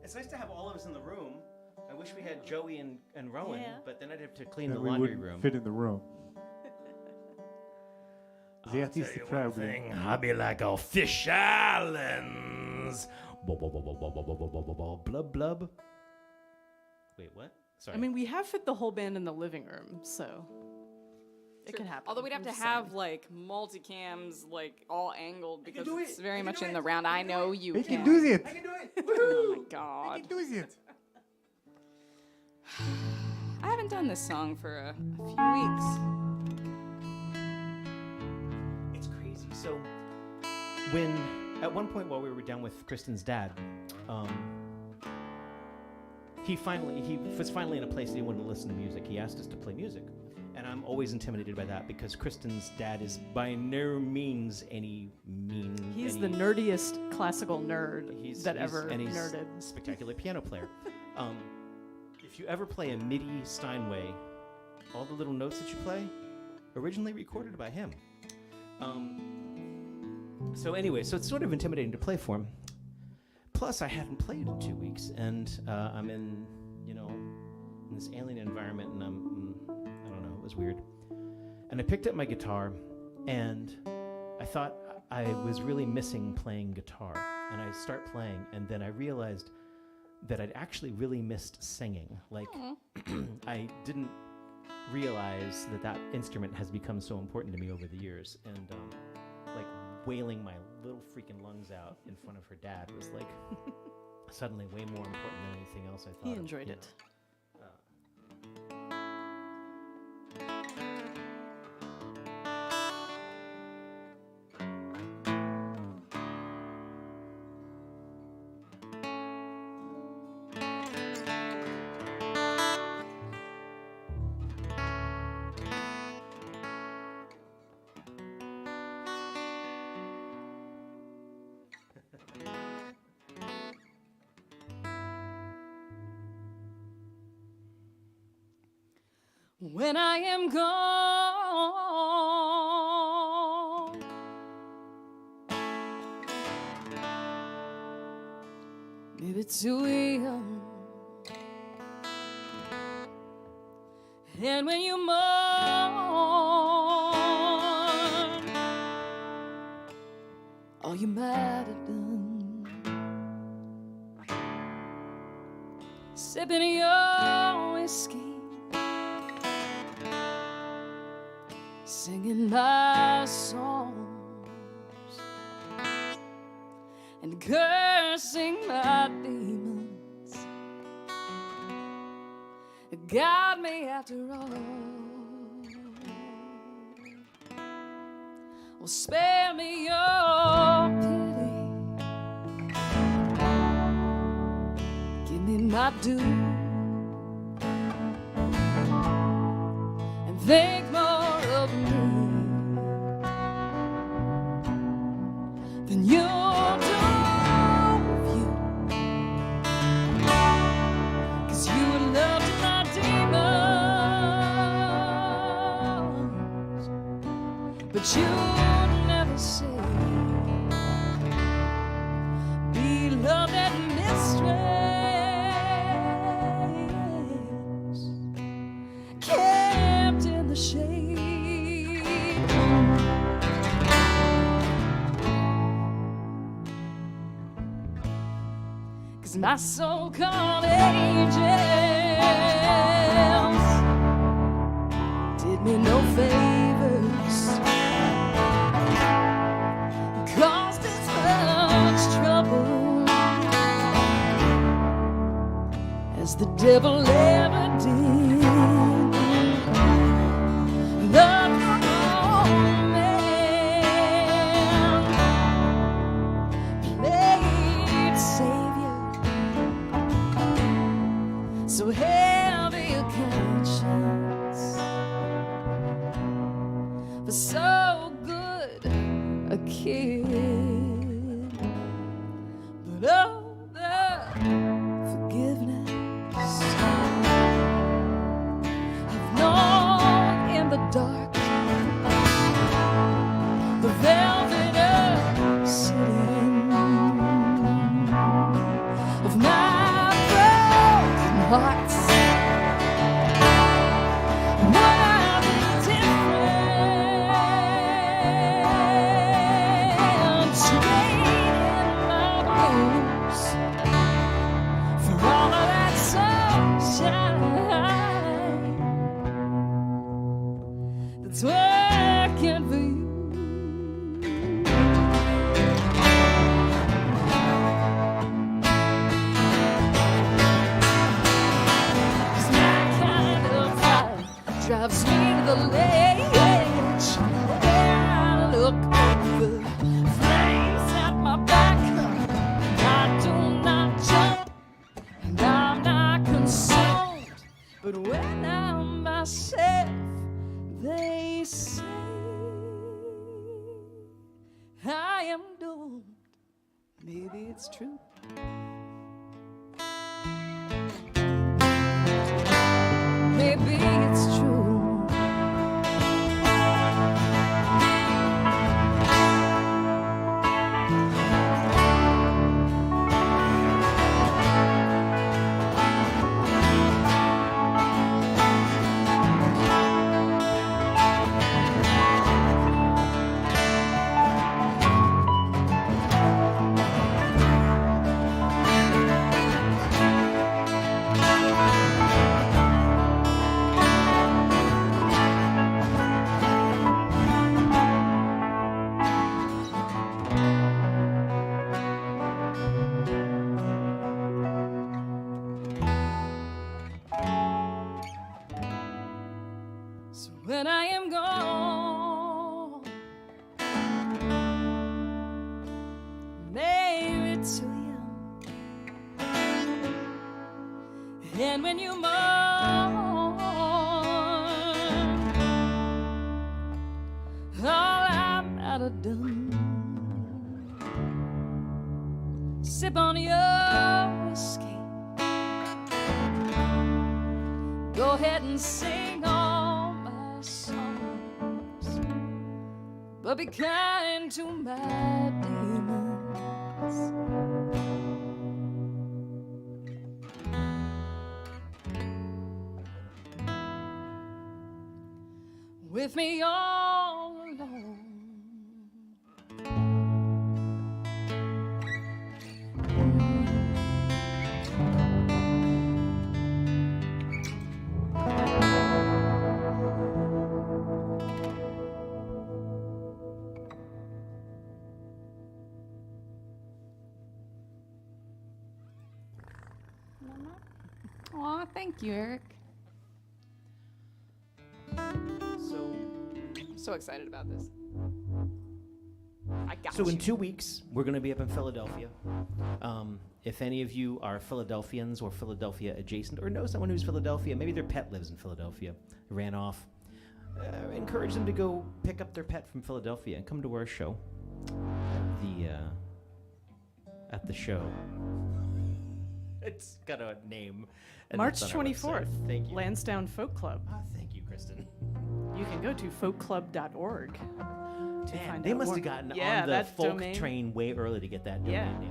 S2: It's nice to have all of us in the room. I wish we had Joey and Rowan,
S4: Yeah.
S2: but then I'd have to clean
S5: Then
S2: the
S5: we
S2: laundry
S5: wouldn't
S2: room.
S5: fit in the room.
S2: I'll tell you one thing, I'll be like a fish islands. Blub blub. Wait, what? Sorry.
S4: I mean, we have fit the whole band in the living room, so it can happen.
S3: Although we'd have
S4: I'm
S3: to
S4: just
S3: have
S4: saying.
S3: like multicams, like all angled because
S2: do
S3: it's
S2: it.
S3: very
S2: I can
S3: much
S2: do
S3: in
S2: it.
S3: the round. I know you
S5: They
S3: can.
S5: can do it.
S2: I can do it.
S3: Oh my god.
S5: do it.
S3: I haven't done this song for a few weeks.
S2: It's crazy. So, at one point while we were down with Kristen's dad, he was finally in a place that he wanted to listen to music. He asked us to play music. And I'm always intimidated by that because Kristen's dad is by no means any mean.
S4: He's the nerdiest classical nerd that ever
S2: and he's
S4: nerded.
S2: a spectacular piano player. If you ever play a MIDI Steinway, all the little notes that you play, originally recorded by him. So anyway, so it's sort of intimidating to play for him. Plus, I hadn't played in 2 weeks, and I'm in this alien environment, and I don't know, it was weird. And I picked up my guitar, and I thought I was really missing playing guitar. And I start playing, and then I realized that I'd actually really missed singing. Like, I didn't realize that instrument has become so important to me over the years. And like wailing my little freaking lungs out in front of her dad was like suddenly way more important than anything else I thought.
S4: He
S2: of,
S4: enjoyed
S2: you
S4: it.
S2: know.
S3: When I am gone, maybe too young. And when you mourn, all you might have done, say
S6: sipping your whiskey, singing my songs, and cursing my demons. Got me after all. Well, spare me your pity, give me my due, and think more of me than you'll do of you, 'cause you would love my demons, but you never say beloved mistress, kept in the shade. 'Cause my so-called angels did me no favors, caused as much trouble as the devil ever did. Love your own man, played savior, so heavy a conscience for so good a kid. But oh, the forgiveness I've known in the dark, the velvet obsidian of my broken hearts. Would I be different, trading my blues for all of that sunshine that's working for you? 'Cause my kind of fire drives me to the ledge, where I look over flames at my back. I do not jump, and I'm not consumed, but when I'm myself, they say I am doomed. Maybe it's true. Maybe it's true. So when I am gone, maybe too young, and when you mourn, all I might have done, sip on your whiskey, go ahead and sing all my songs, but be kind to my demons. With me all alone,
S3: Aw, thank you, Eric.
S2: So,
S3: So excited about this. I got
S2: so
S3: you.
S2: in 2 weeks, we're going to be up in Philadelphia. If any of you are Philadelphians or Philadelphia adjacent, or know someone who's Philadelphia, maybe their pet lives in Philadelphia, ran off, encourage them to go pick up their pet from Philadelphia and come to our show. At the show. It's got a name. and
S4: March
S2: it's on our
S4: 24th,
S2: website. Thank you.
S4: Lansdowne Folk Club.
S2: Thank you, Kristen.
S4: You can go to folkclub.org.
S2: Man,
S4: find
S2: they
S4: out
S2: must
S4: more.
S2: have gotten
S4: Yeah,
S2: on the
S4: that
S2: folk
S4: domain.
S2: train way early to get that domain
S4: Yeah.
S2: name.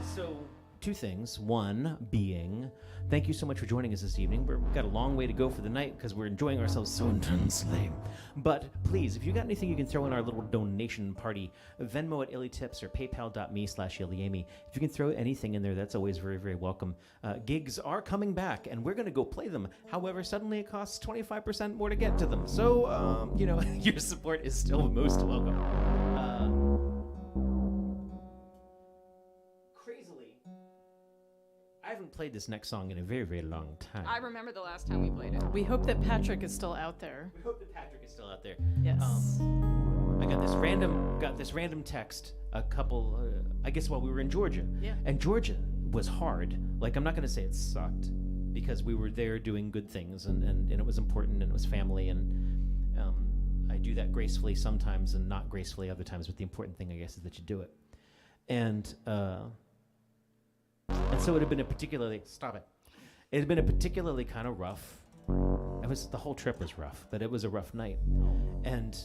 S2: So, two things. One being, thank you so much for joining us this evening. We've got a long way to go for the night because we're enjoying ourselves so intensely. But please, if you got anything you can throw in our little donation party, Venmo at IllyTips or paypal.me/IllyAmy. If you can throw anything in there, that's always very, very welcome. Gigs are coming back, and we're going to go play them. However, suddenly it costs 25% more to get to them. So, your support is still most welcome. Crazily, I haven't played this next song in a very, very long time.
S3: I remember the last time we played it.
S4: We hope that Patrick is still out there.
S2: We hope that Patrick is still out there.
S4: Yes.
S2: I got this random text a couple, I guess while we were in Georgia.
S4: Yeah.
S2: And Georgia was hard. Like, I'm not going to say it sucked because we were there doing good things and it was important and it was family and I do that gracefully sometimes and not gracefully other times, but the important thing, I guess, is that you do it. And so it had been a particularly, it had been a particularly kind of rough, the whole trip was rough, but it was a rough night. And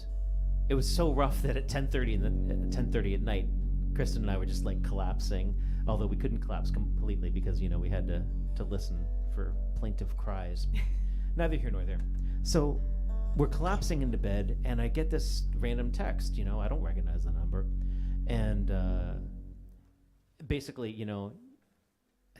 S2: it was so rough that at 10:30 at night, Kristen and I were just like collapsing, although we couldn't collapse completely because, we had to listen for plaintive cries. Neither here nor there. So we're collapsing into bed and I get this random text, I don't recognize the number. And basically,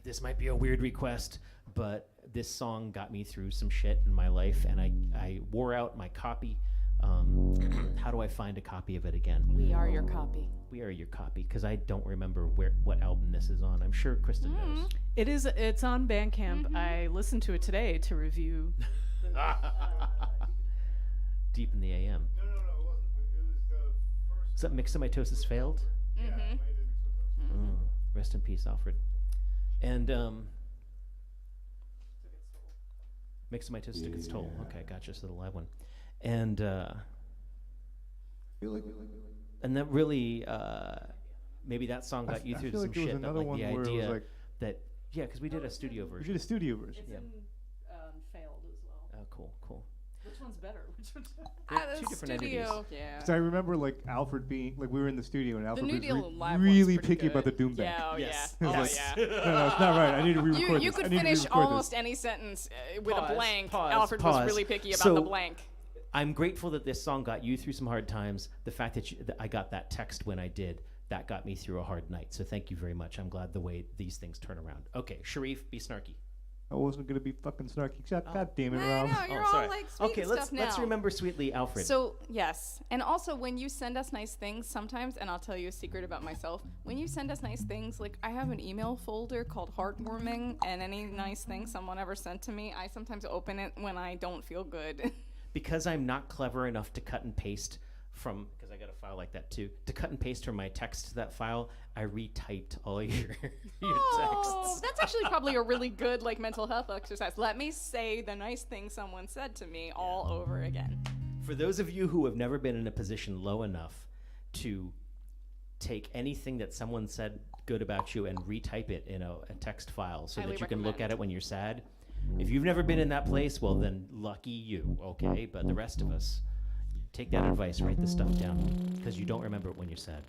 S2: this might be a weird request, but this song got me through some shit in my life, and I wore out my copy. How do I find a copy of it again?
S3: We are your copy.
S2: We are your copy, because I don't remember what album this is on. I'm sure Kristen knows.
S4: It's on Bandcamp. I listened to it today to review.
S2: Deep in the AM.
S5: No, it wasn't. It was the first.
S2: Is that Myxomatosis Failed?
S3: Mm-hmm.
S2: Rest in peace, Alfred. And Myxomatosis took its toll. Okay, gotcha. So the live one. And that really, maybe that song got you through
S5: feel
S2: some
S5: like there was
S2: shit. That,
S5: another
S2: like,
S5: one
S2: the
S5: where it was
S2: idea
S5: like-
S2: that, because we did a studio
S5: We
S2: version.
S5: did a studio version.
S2: Yeah.
S4: Failed as well.
S2: Oh, cool.
S4: Which one's better?
S2: Two different entities.
S3: Yeah.
S5: So I remember Alfred being we were in the studio and Alfred
S3: New
S5: was
S3: Deal Live
S5: really
S3: one's pretty
S5: picky about the
S3: good.
S5: Doom Bank.
S3: Yeah, oh
S2: Yes.
S3: yeah.
S5: I
S3: Oh
S5: was
S3: yeah.
S5: No, it's not right. I need to re-record
S3: You
S5: this. I
S3: could
S5: need to
S3: finish
S5: re-record
S3: almost
S5: this.
S3: any sentence with
S2: Pause,
S3: a blank.
S2: pause,
S3: Alfred
S2: pause.
S3: was really picky about
S2: So-
S3: the blank.
S2: I'm grateful that this song got you through some hard times. The fact that I got that text when I did, that got me through a hard night. So thank you very much. I'm glad the way these things turn around. Okay, Sharif, be snarky.
S5: I wasn't gonna be fucking snarky. God damn it,
S3: I
S5: Rob.
S3: know, you're
S2: sorry.
S3: all like sweet
S2: Okay,
S3: and
S2: let's
S3: stuff now.
S2: let's remember sweetly Alfred.
S3: So, yes. And also, when you send us nice things, sometimes, and I'll tell you a secret about myself, when you send us nice things, like I have an email folder called Heartwarming, and any nice thing someone ever sent to me, I sometimes open it when I don't feel good.
S2: Because I'm not clever enough to cut and paste because I got a file like that too, to cut and paste from my text to that file, I retyped all your
S3: Oh,
S2: texts.
S3: that's actually probably a really good mental health exercise. Let me say the nice thing someone said to me all over again.
S2: For those of you who have never been in a position low enough to take anything that someone said good about you and retype it in a text file so
S3: Highly
S2: that you can look
S3: recommend.
S2: at it when you're sad, if you've never been in that place, well then lucky you, okay? But the rest of us, take that advice, write this stuff down, because you don't remember it when you're sad.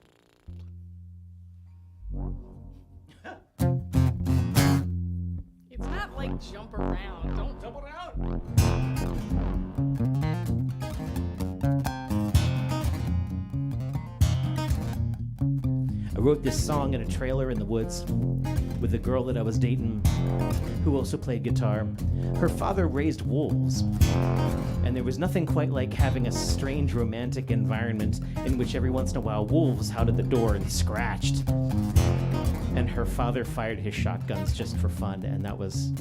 S3: It's not like jump around. Don't jump around.
S2: I wrote this song in a trailer in the woods. with the girl that I was dating who also played guitar. Her father raised wolves, and there was nothing quite like having a strange romantic environment in which every once in a while wolves howled at the door and scratched. And her father fired his shotguns just for fun, and that was...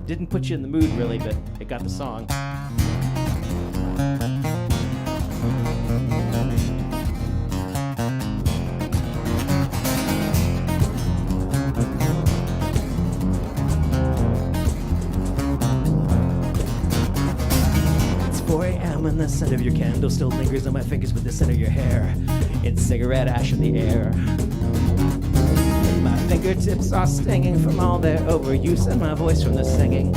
S2: didn't put you in the mood really, but it got the song. It's 4 a.m. and the scent of your candle still lingers on my fingers with the scent of your hair. It's cigarette ash in the air. My fingertips are stinging from all their overuse and my voice from the singing.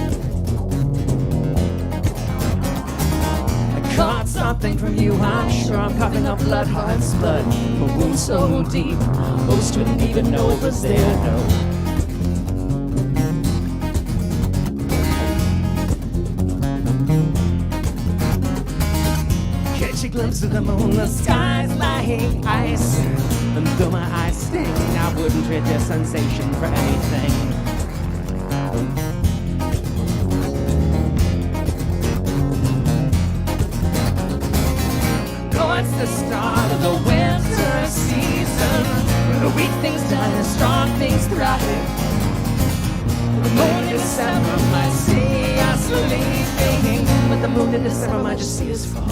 S2: I caught something from you, I'm sure I'm coughing up blood, heart's blood. A wound so deep, most wouldn't even know it was there, no. Catch a glimpse of the moon, the sky's like ice. And though my eyes sting, I wouldn't trade their sensation for anything. Oh, it's the start of the winter season, where the weak things die and strong things thrive. The moon in December might see us leaving, but the moon in December might just see us fall.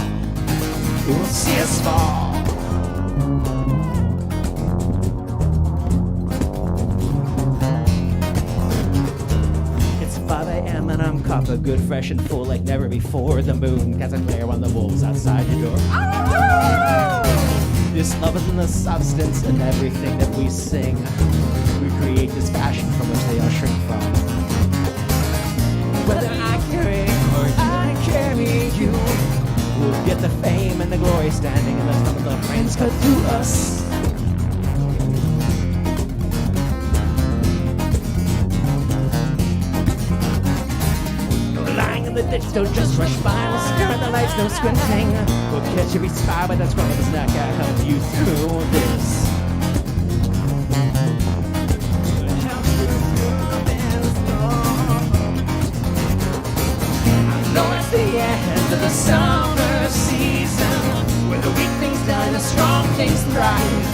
S2: We'll see us fall. And I'm copper, good, fresh, and full like never before. The moon casts a glare on the wolves outside your door. This love is in the substance and everything that we sing. We create this passion from which they all shrink from. Whether I carry or I carry you, we'll get the fame and the glory standing in the front of the flames cut through us. The ditch, don't just rush by, we'll stare at the lights, no squinting. We'll catch every spy by the scruff of his neck, I'll help you through this. I know it's the end of the summer season, where the weak things die and the strong things thrive.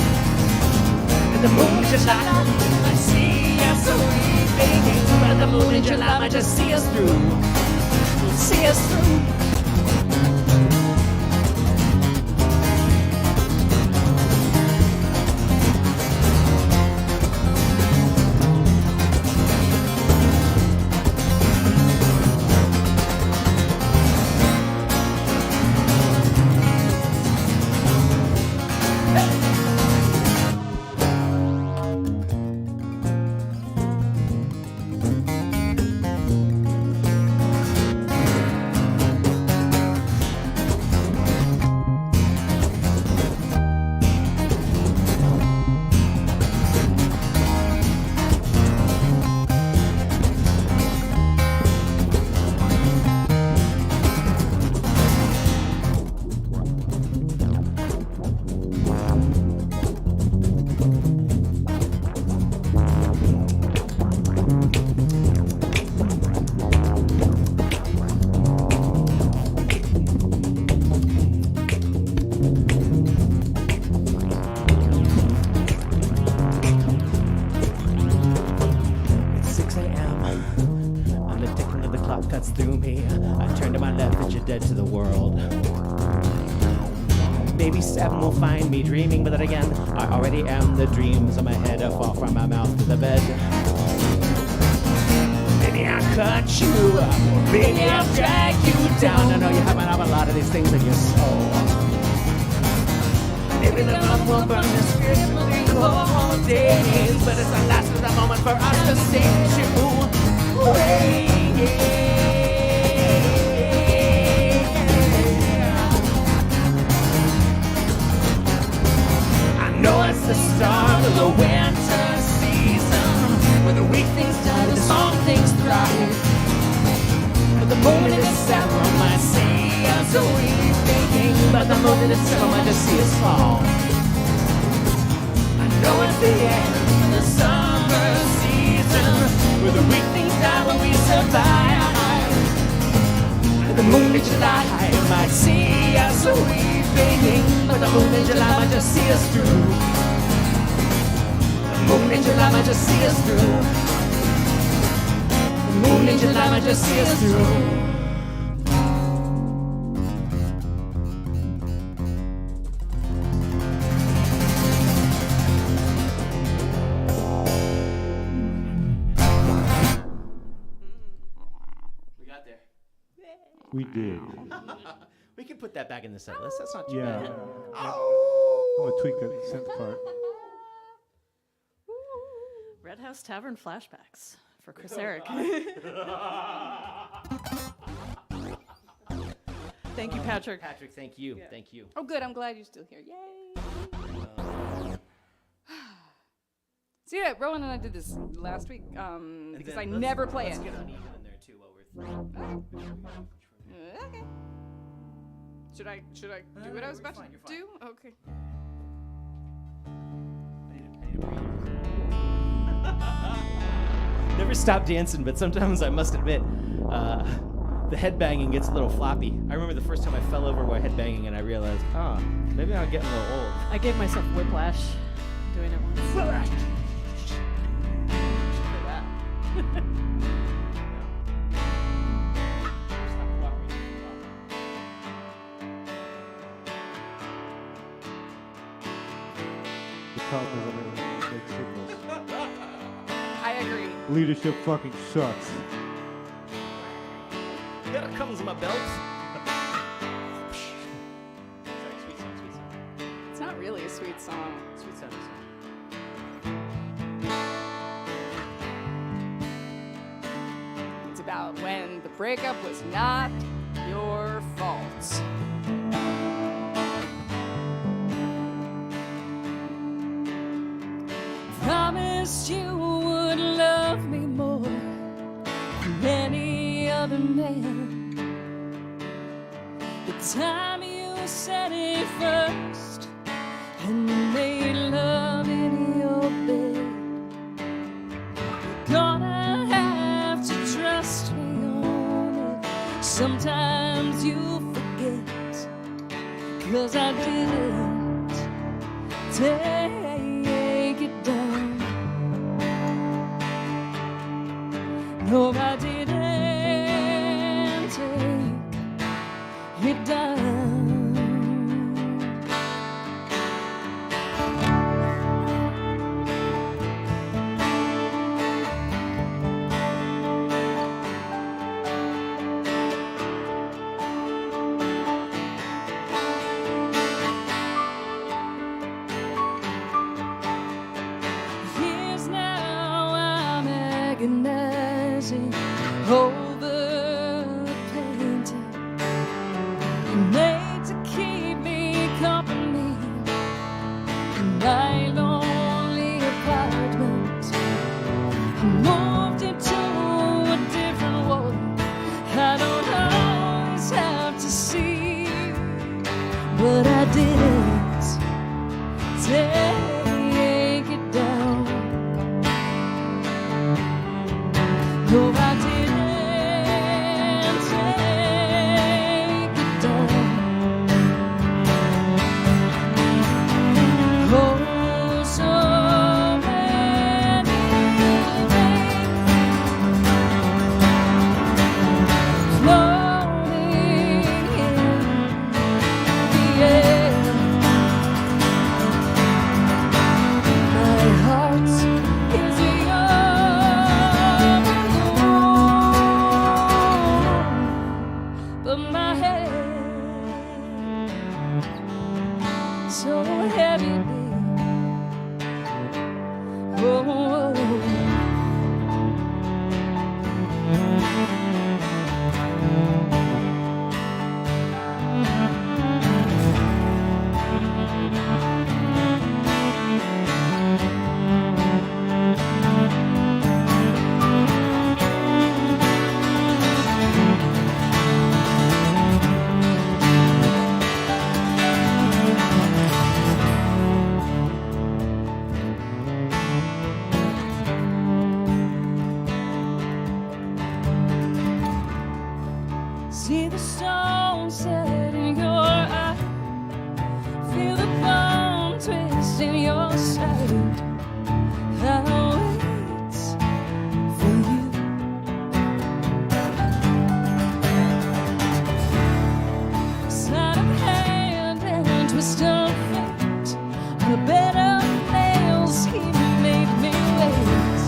S2: And the moon is July, I see us so weeping, but the moon in July might just see us through. See us through. Cuts through me. I turn to my left, but you're dead to the world. Maybe 7 will find me dreaming, but then again, I already am the dreams in my head. I fall from my mouth to the bed. Maybe I'll cut you up, or maybe I'll drag you down. I know you haven't have a lot of these things in your soul. Maybe the love will burn the spirit for cold days, but it's the last of the moment for us to sing you away. I know it's the start of the winter season, where the weak things die, the strong things thrive. But the moon in December might see us weeping, but the moon in December might just see us fall. I know it's the end of the summer season. where the weak things die when we survive. The moon in July might see us weeping, but the moon in July might just see us through. The moon in July might just see us through. The moon in July might just see us through.
S5: We did.
S2: We can put that back in the set list. That's not too
S5: Yeah.
S2: bad.
S5: I'm gonna tweak that synth part.
S4: Red House Tavern flashbacks for Chris Eric. Thank you, Patrick.
S2: Patrick, thank you. Thank you.
S3: Oh, good. I'm glad you're still here. Yay. See, yeah, Rowan and I did this last week because I never play it.
S2: Let's get uneven in there too while we're
S3: Okay. Should I do what I was about to do? Okay.
S2: Never stop dancing, but sometimes I must admit, the headbanging gets a little floppy. I remember the first time I fell over while headbanging and I realized, maybe I'm getting a little old.
S4: I gave myself whiplash doing it once.
S5: The top doesn't make signals.
S3: I agree.
S5: Leadership fucking sucks.
S2: Here comes my belt. Sorry, sweet song, sweet song.
S3: It's not really a sweet song.
S2: Sweet sound.
S3: It's about when the breakup was not your fault.
S6: Promised you would love me more than any other man. The time you said it first and made love in your bed. You're gonna have to trust me on it. Sometimes you forget, 'cause I didn't take it down. No, I didn't take it down. Years now I'm agonizing over the painting made to keep me company in my lonely apartment. I moved into a different world. I don't always have to see, but I didn't take it down. No, I didn't take it down. Oh, so many things floating in the air. My heart is young, but my head so heavy. Oh, is in your sight that waits for you. Sleight of hand and twist of fate, a bed of nails, he made me wait,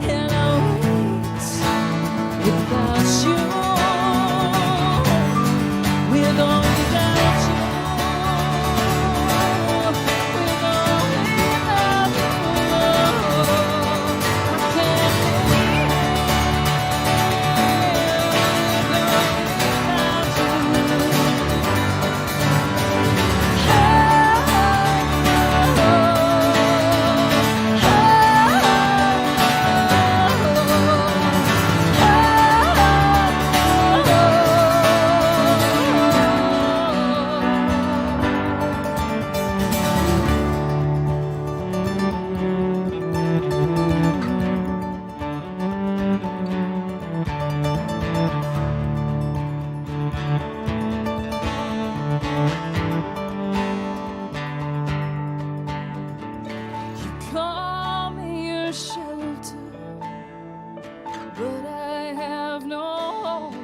S6: and I wait without you, with or without you, with or without you. I can't live call me your shelter, but I have no home.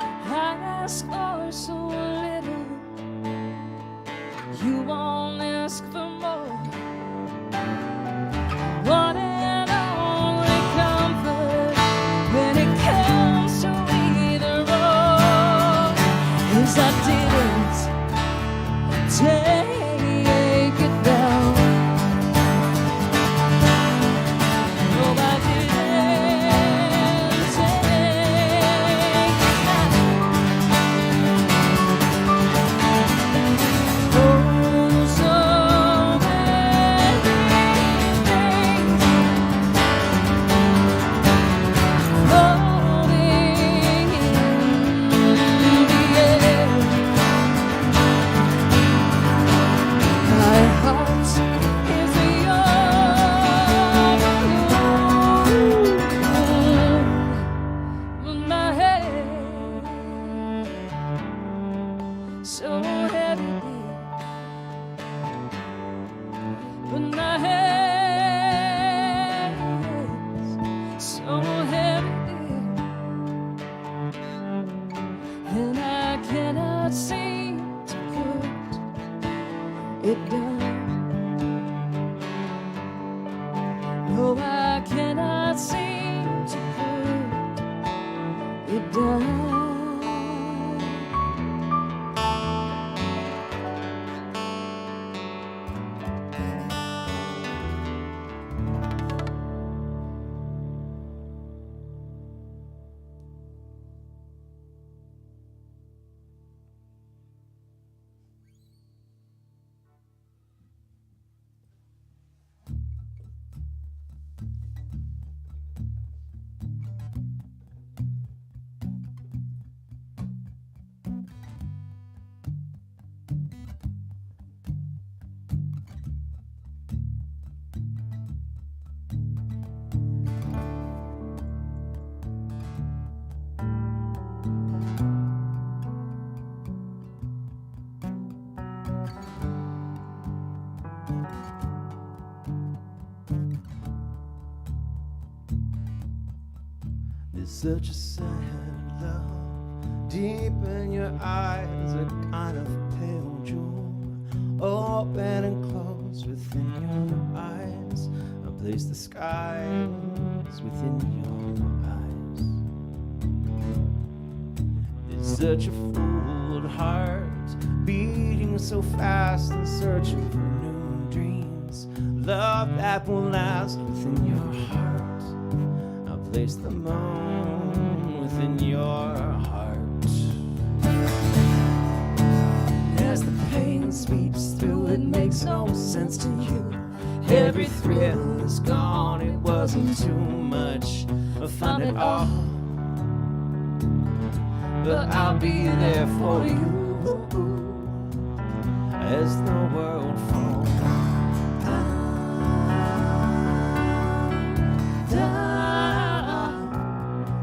S6: I ask for so little, you won't ask for more. One and only comfort when it comes to either or is I didn't take it down. No, I didn't take it down. Oh, so many things floating in the air. My heart is your balloon, but my head so heavy, but my head so heavy, and I cannot seem to put it down. No, I cannot seem to put it down.
S2: There's such a sad love deep in your eyes, a kind of pale jewel, open and closed within your eyes. I place the skies within your eyes. There's such a fooled heart beating so fast and searching for new dreams, love that will last within your heart. Place the moon within your heart. As the pain sweeps through, it makes no sense to you. Every thrill is gone, it wasn't too much fun at all. But I'll be there for you as the world falls down,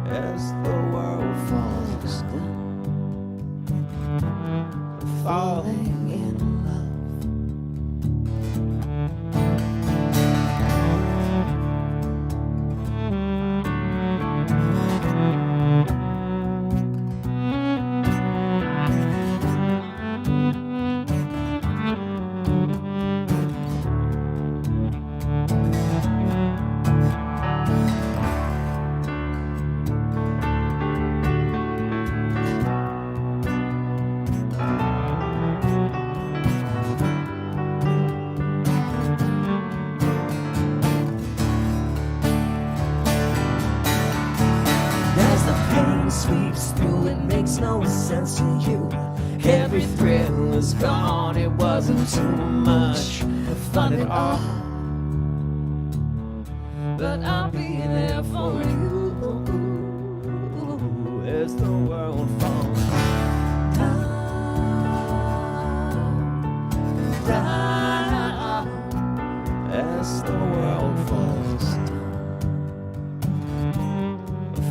S2: as the world falls down, falling in love
S1: sweeps through, it makes no sense to you. Every thrill is gone, it wasn't too much fun at all. But I'll be there for you as the world falls down, down, as the world falls down,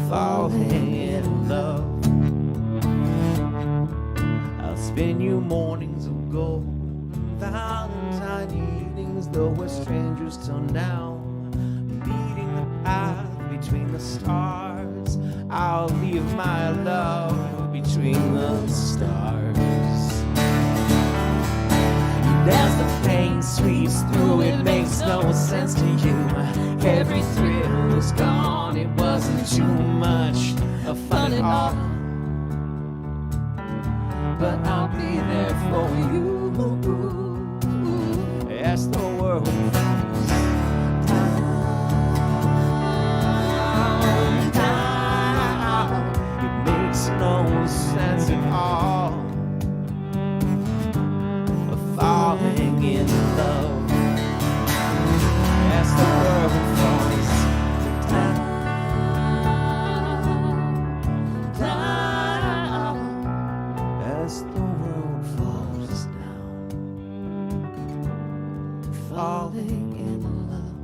S1: falling in love. I'll spin you mornings of gold, Valentine evenings, though we're strangers till now, beating the path between the stars. I'll leave my love between the stars. And as the pain sweeps through, it makes no sense to you. Every thrill is gone, it wasn't too much fun at all. But I'll be there for you as the world falls down, down. It makes no sense at all. Falling in love as the world falls down, down. As the world falls down, falling in love.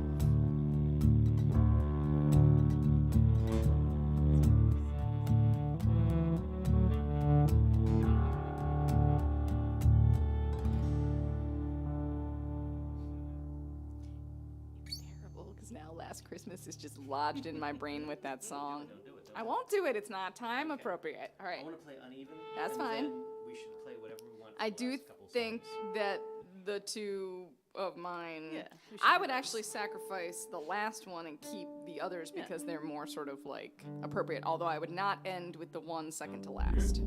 S3: Terrible, because now Last Christmas is just lodged in my brain with that song. I won't do it. It's not time appropriate. All right.
S2: I want to play uneven.
S3: That's
S2: and
S3: fine.
S2: then We should play whatever we want.
S3: I
S2: for the
S3: do
S2: last couple
S3: think
S2: songs.
S3: that the two of mine,
S4: Yeah, we should
S3: I
S4: do
S3: would
S4: those.
S3: actually sacrifice the last one and keep the others because they're more sort of like appropriate, although I would not end with the one second to last.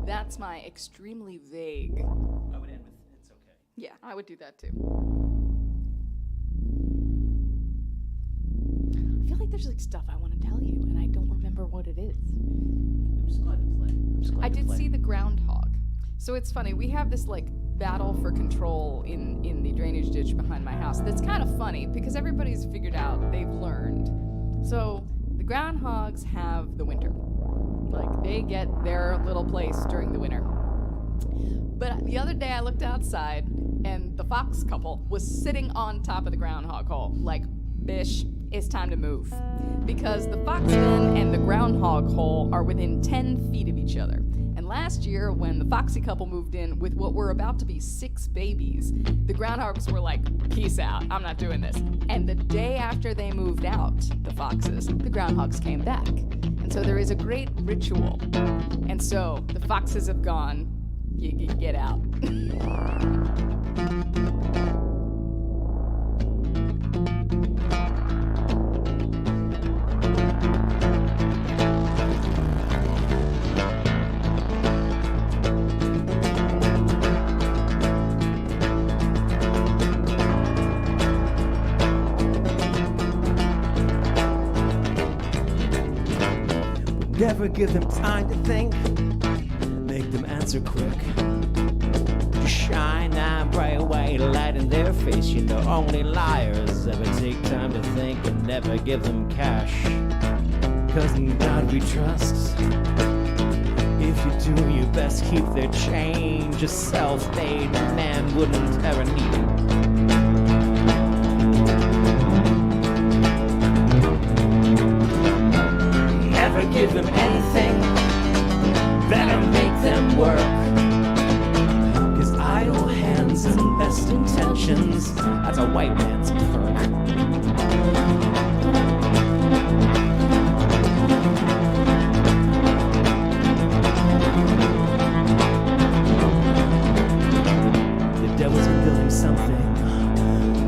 S3: That's my extremely vague.
S2: I would end with It's Okay.
S3: Yeah, I would do that too. I feel like there's like stuff I want to tell you and I don't remember what it is.
S2: I'm just glad to play. I'm just glad
S3: I
S2: to
S3: did
S2: play.
S3: see the groundhog. So it's funny, we have this like battle for control in the drainage ditch behind my house. That's kind of funny because everybody's figured out, they've learned. So the groundhogs have the winter. Like they get their little place during the winter. But the other day I looked outside and the fox couple was sitting on top of the groundhog hole. Like, bish, it's time to move. Because the fox den and the groundhog hole are within 10 feet of each other. And last year, when the foxy couple moved in with what were about to be 6 babies, the groundhogs were like, peace out, I'm not doing this. And the day after they moved out, the foxes, the groundhogs came back. And so there is a great ritual. And so the foxes have gone, you get out.
S1: Never give them time to think, make them answer quick. Just shine that bright white light in their face. You know only liars ever take time to think, and never give them cash. 'Cause in God we trust. If you do your best, keep their change. A self-made man wouldn't ever need it. Never give them anything, better make them work. 'Cause idle hands and best intentions, that's a white man's perk. The devil's building something,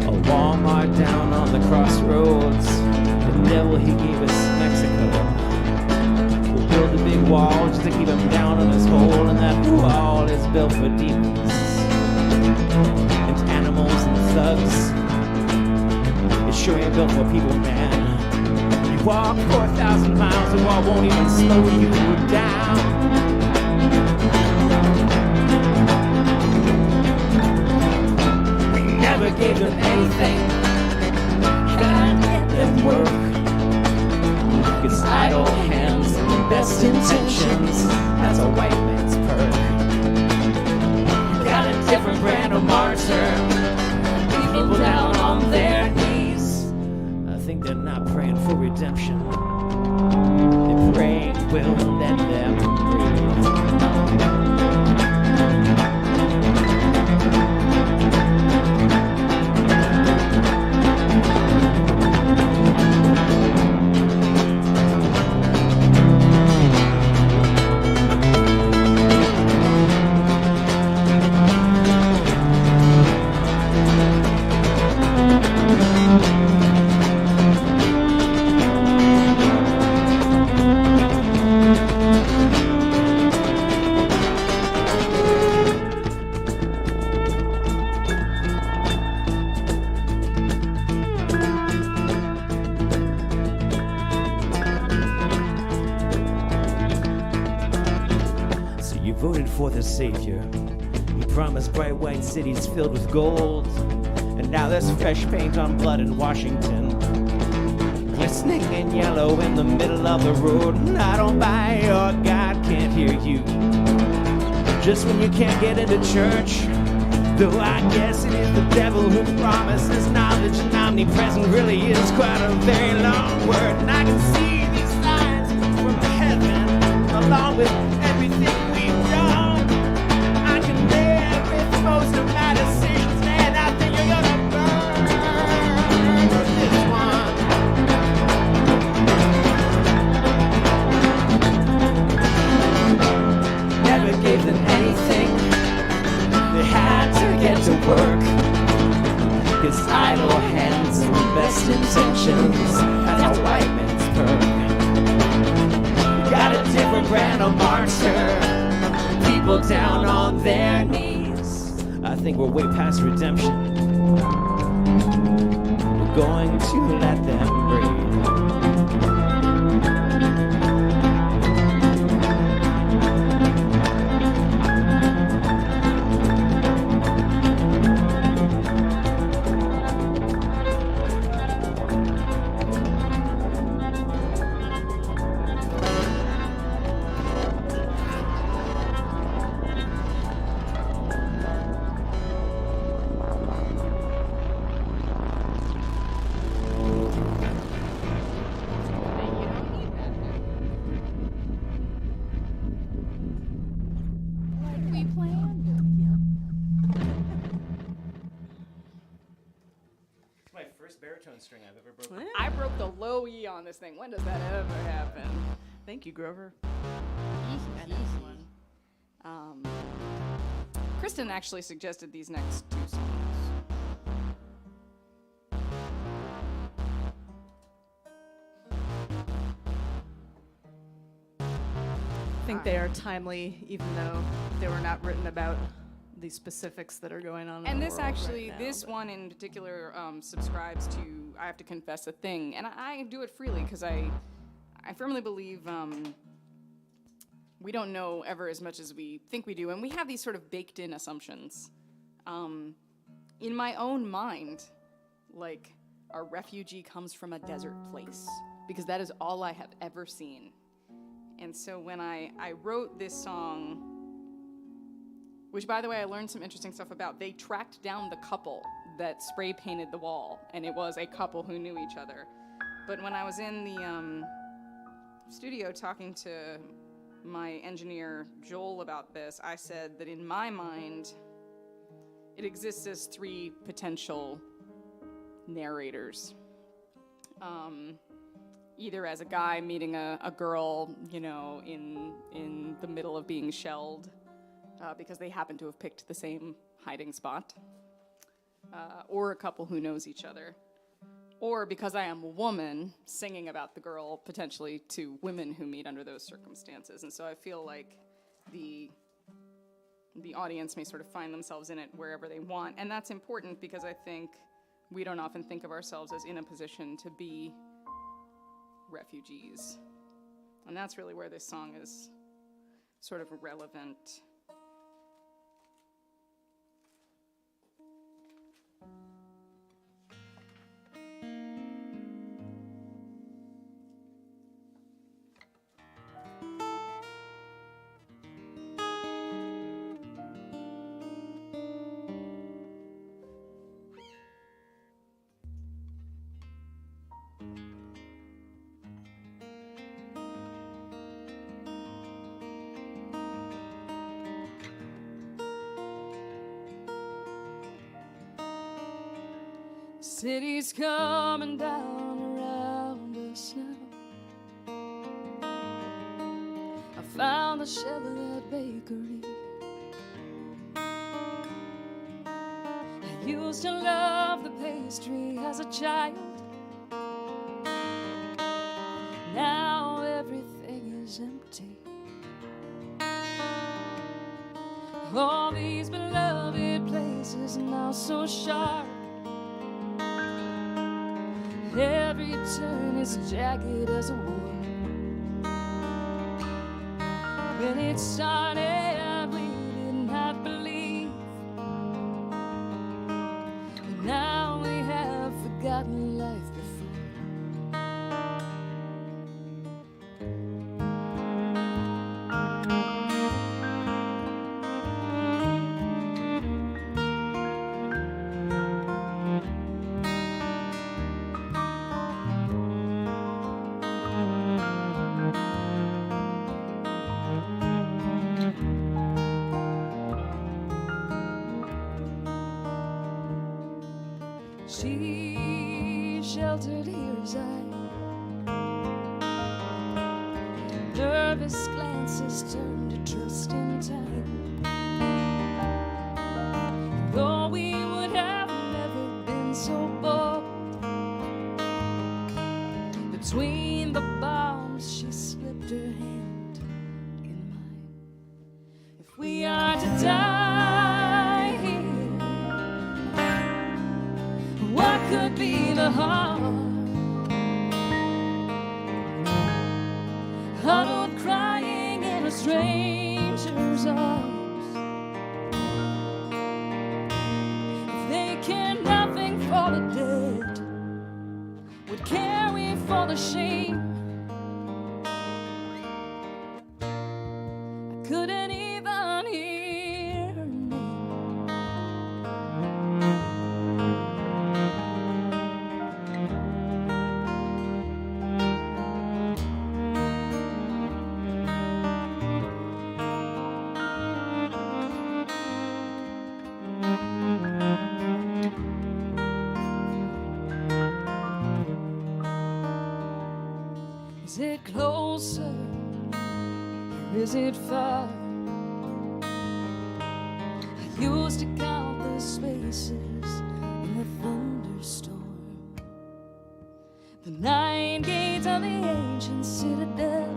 S1: a Walmart down on the crossroads. The devil, he gave us Mexico. We'll build a big wall just to keep him down in his hole, and that wall is built for demons and animals and thugs. It sure ain't built for people, man. You
S2: walk 4,000 miles, the wall won't even slow you down. We never gave them anything, can't get them work. 'Cause idle hands and best intentions, that's a white man's perk. Got a different brand of martyr, people down on their knees. I think they're not praying for redemption, they're praying we'll let them breathe. Voted for the savior. He promised bright white cities filled with gold. And now there's fresh paint on blood in Washington, glistening in yellow in the middle of the road. And I don't buy your God can't hear you just when you can't get into church. Though I guess it is the devil who promises knowledge, and omnipresent really is quite a very long word. And I can see these signs from heaven along with everything we've done. I can live with most of my decisions, and I think you're gonna burn this one. Never gave them anything, they had to get to work. 'Cause idle hands and best intentions, that's a white man's perk. Got a different brand of martyr, people down on their knees. I think we're way past redemption, we're going to let them breathe. Baritone string I've ever broken.
S3: I broke the low E on this thing. When does that ever happen?
S4: Thank you, Grover.
S3: Kristen actually suggested these next two songs.
S4: I think they are timely, even though they were not written about the specifics that are going on.
S3: And
S4: in the
S3: this
S4: world
S3: actually,
S4: right now,
S3: this
S4: but-
S3: one in particular subscribes to, I have to confess a thing. And I do it freely because I firmly believe we don't know ever as much as we think we do. And we have these sort of baked in assumptions. In my own mind, like a refugee comes from a desert place, because that is all I have ever seen. And so when I wrote this song, which, by the way, I learned some interesting stuff about. They tracked down the couple that spray painted the wall, and it was a couple who knew each other. But when I was in the studio talking to my engineer, Joel, about this, I said that in my mind, it exists as three potential narrators. Either as a guy meeting a girl, you know, in the middle of being shelled, because they happen to have picked the same hiding spot, or a couple who knows each other, or because I am a woman singing about the girl potentially to women who meet under those circumstances. And so I feel like the audience may sort of find themselves in it wherever they want, and that's important because I think we don't often think of ourselves as in a position to be refugees. And that's really where this song is sort of relevant.
S6: City's coming down around us now. I found the Chevrolet bakery. I used to love the pastry as a child. Now everything is empty. All these beloved places now so sharp. Every turn is jagged as a war. When it started, we did not believe. But now we have forgotten life before. She sheltered here as I, nervous glances turned to trust in time. And though we would have never been so bold, between the bombs she slipped her hand in mine. If we are to die here, what could be the harm? Huddled crying in a stranger's arms. If they care nothing for the dead, what care we for the shame? I couldn't even hear her name. Is it closer or is it far? I used to count the spaces in the thunderstorm. The 9 gates of the ancient citadel.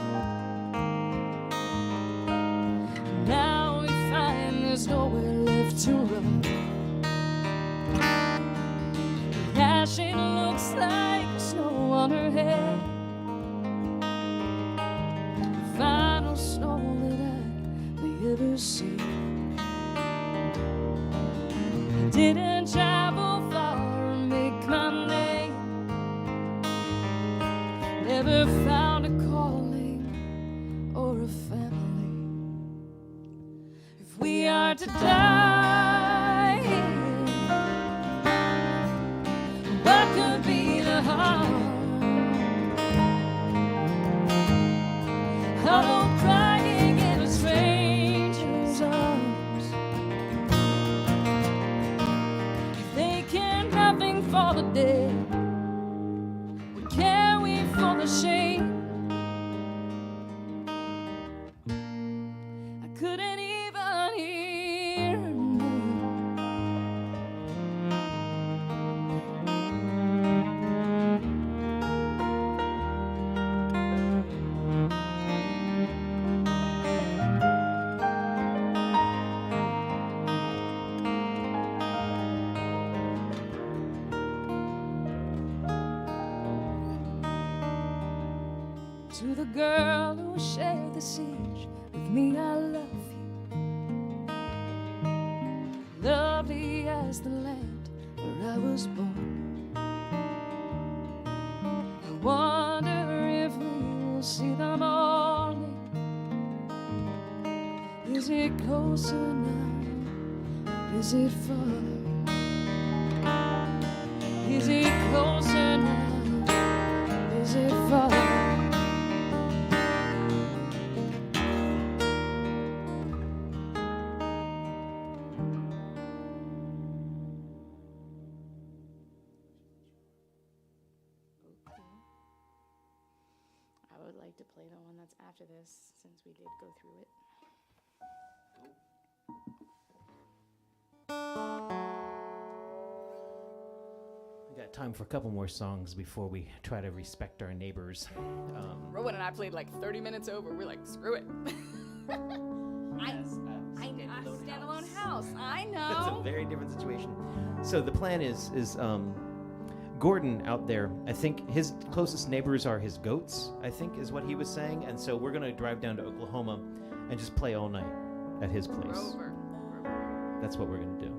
S6: Now we find there's nowhere left to run. The ashen looks like snow on her head. Final snow that I may ever see. I didn't travel far and make my name. Never found a calling or a family. If we are to die here, what could be the harm? Huddled crying in a stranger's arms. If they care nothing for the dead, what care we for the shame? I couldn't even hear her name. To the girl who shared the siege with me, I love you. Lovely as the land where I was born. I wonder if we will see the morning. Is it closer now? Is it far? Is it closer now? Is it far?
S3: I would like to play the one that's after this, since we did go through it.
S2: We got time for a couple more songs before we try to respect our neighbors.
S3: Rowan and I played like 30 minutes over. We're like, screw it. Standalone house. I
S2: That's a
S3: know.
S2: very different situation. So the plan is Gordon out there, I think his closest neighbors are his goats, I think is what he was saying. And so we're going to drive down to Oklahoma and just play all night at his place.
S3: Rover.
S2: That's what we're going to do.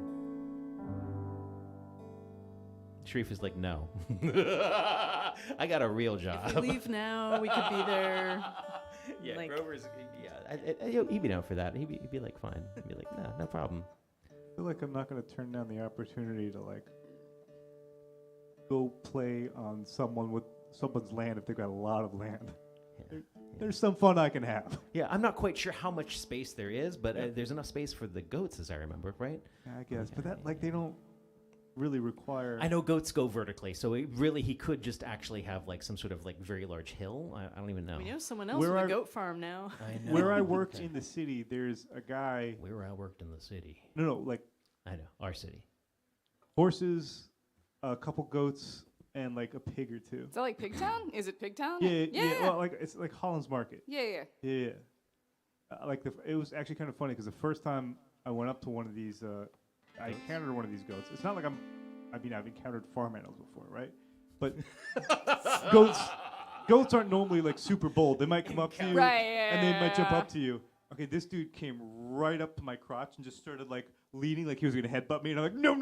S2: Sharif is like, no. I got a real job.
S4: If we leave now, we could be there.
S2: Yeah,
S4: like-
S2: Grover's, he'd be down for that. He'd be like, fine. He'd be like, no problem.
S5: I feel like I'm not going to turn down the opportunity to like go play on someone's land if they've got a lot of land.
S2: Yeah.
S5: There's some fun I can have.
S2: Yeah, I'm not quite sure how much space there is, but there's enough space for the goats, as I remember, right?
S5: Yeah, I guess, but that like they don't really require.
S2: I know goats go vertically, so he could just actually have like some sort of like very large hill. I don't even know.
S4: We know someone else
S5: Where
S4: with
S5: I-
S4: a goat farm now.
S2: I know.
S5: Where I worked in the city, there's a guy.
S2: Where I worked in the city.
S5: No, like
S2: I know, our city.
S5: horses, a couple goats, and like a pig or two.
S3: Is that like Pigtown? Is it Pigtown?
S5: Yeah. Well, like it's like Holland's Market.
S3: Yeah.
S5: Yeah. It was actually kind of funny because the first time I went up to one of these, I encountered one of these goats. It's not like I've encountered farm animals before, right? But goats aren't normally like super bold. They might come up to you,
S3: Right,
S5: and they might jump
S3: yeah.
S5: up to you. Okay, this dude came right up to my crotch and just started like leaning like he was gonna headbutt me, and I'm like, no.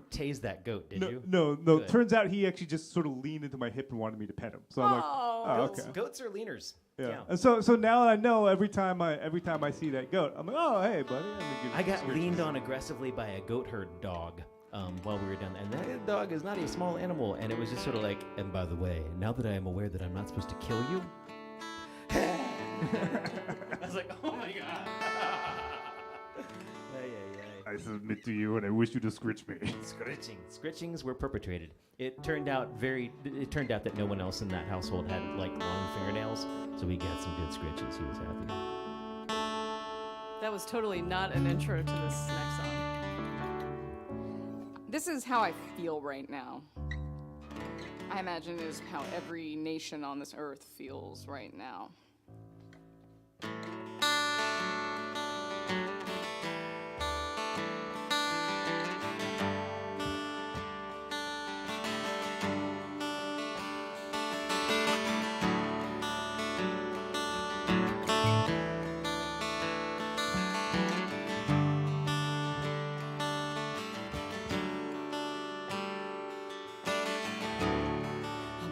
S2: Tase that goat, did you?
S5: No.
S2: Good.
S5: Turns out he actually just sort of leaned into my hip and wanted me to pet him. So I'm like, oh,
S2: Goats,
S5: okay.
S2: goats are leaners.
S5: Yeah. And so now I know every time I see that goat, I'm like, oh, hey, buddy.
S2: I got leaned on aggressively by a goat herd dog while we were down there. And that dog is not a small animal. And it was just sort of like, and by the way, now that I am aware that I'm not supposed to kill you. I was like, oh my God.
S5: I submit to you, and I wish you to scritch me.
S2: Scritchings were perpetrated. It turned out that no one else in that household had like long fingernails, so we got some good scritches. He was happy.
S4: That was totally not an intro to this next song.
S3: This is how I feel right now. I imagine it is how every nation on this earth feels right now.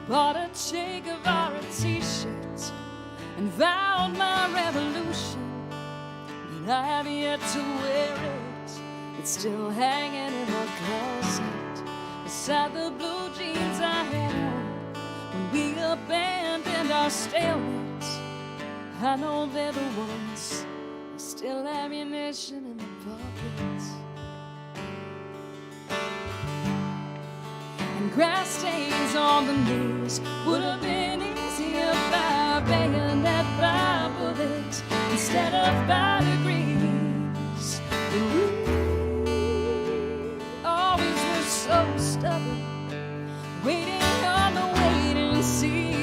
S6: Bought a Che Guevara t-shirt and vowed my revolution, but I have yet to wear it. It's still hanging in my closet beside the blue jeans I had on when we abandoned our stalemate. I know they're the ones with still ammunition in the pockets. And grass stains on the news would have been easier by bayonet by bullet instead of by degrees. But we always were so stubborn, waiting on the wait and see.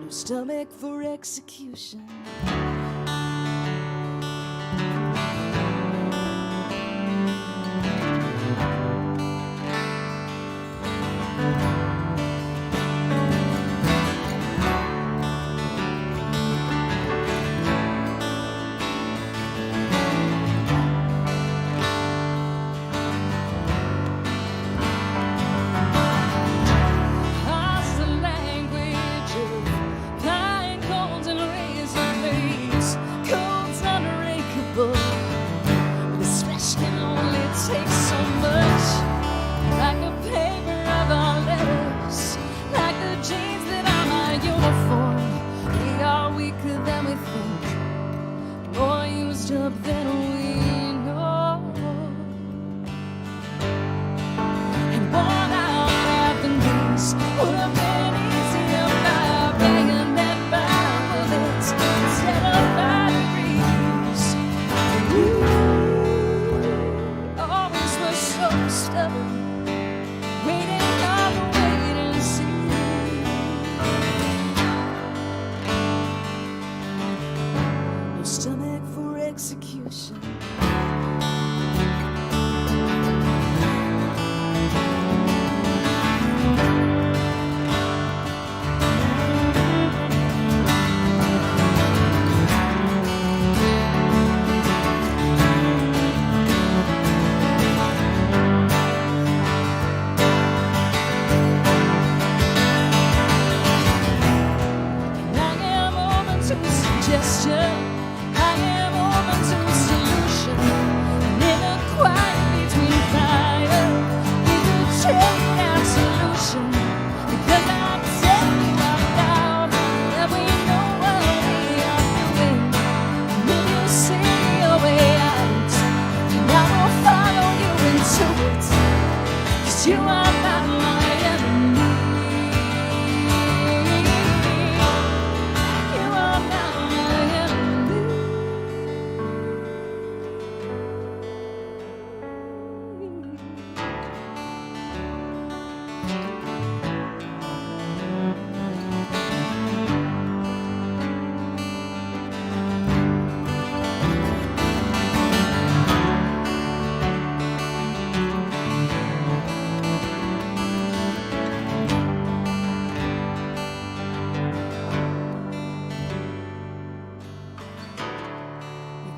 S6: No stomach for execution.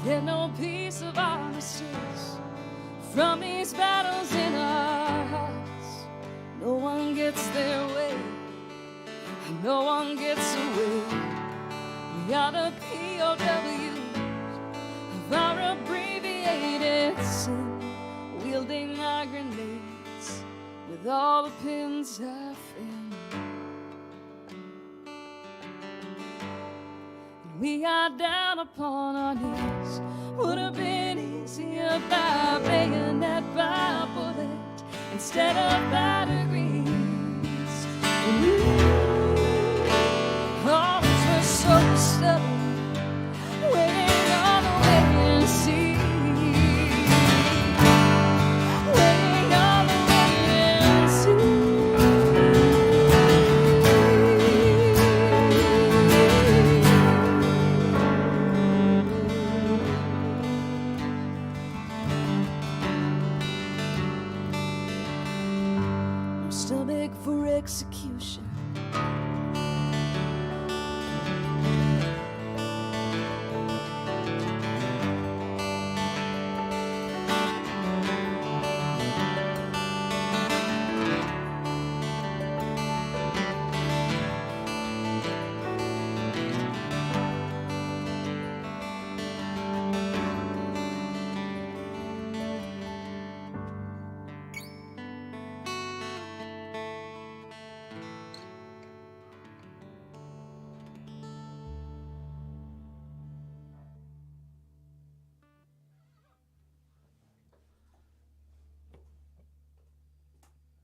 S6: get no piece of armistice from these battles in our hearts. No one gets their way, and no one gets away. We are the POWs of our abbreviated sin, wielding our grenades with all the pins half in. And we are down upon our knees. Would have been easier by bayonet, by bullet, instead of by degrees. Arms were so stubborn, waiting on the way to see. Waiting on the way to see. No stomach for execution.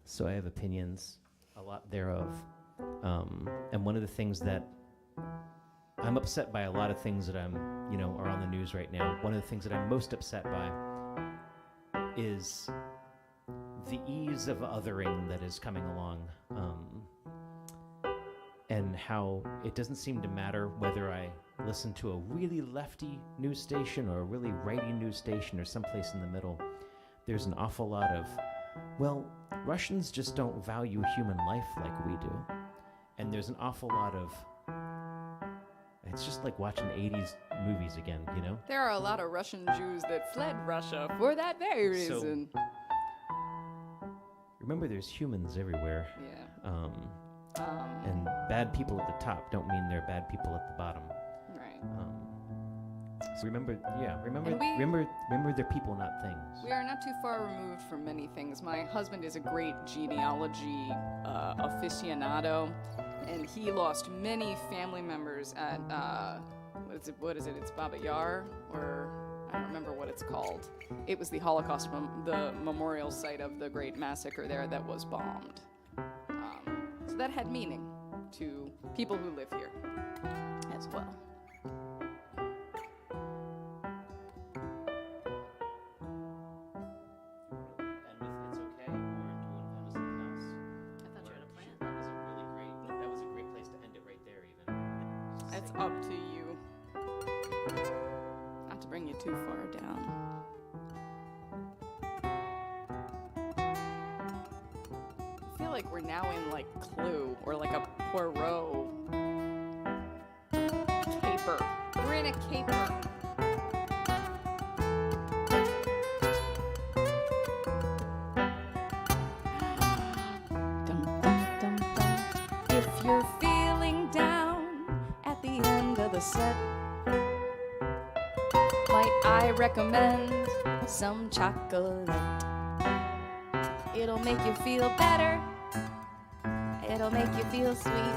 S2: So I have opinions, a lot thereof. And one of the things that I'm upset by, a lot of things that are on the news right now. One of the things that I'm most upset by is the ease of othering that is coming along. And how it doesn't seem to matter whether I listen to a really lefty news station or a really righty news station or someplace in the middle. There's an awful lot of, well, Russians just don't value human life like we do. And there's an awful lot of, it's just like watching 80s movies again, you know?
S3: There are a lot of Russian Jews that fled Russia for that very reason.
S2: Remember, there's humans everywhere.
S3: Yeah.
S2: And bad people at the top don't mean they're bad people at the bottom.
S3: Right.
S2: So remember they're people, not things.
S3: We are not too far removed from many things. My husband is a great genealogy aficionado, and he lost many family members at, what is it? It's Baba Yar, or I don't remember what it's called. It was the Holocaust, the memorial site of the great massacre there that was bombed. So that had meaning to people who live here as well. It's up to you. Not to bring you too far down. I feel like we're now in like Clue or like a Poirot caper. We're in a caper. Dum, dum, dum, dum. If you're feeling down at the end of the set, might I recommend some chocolate? It'll make you feel better. It'll make you feel sweet.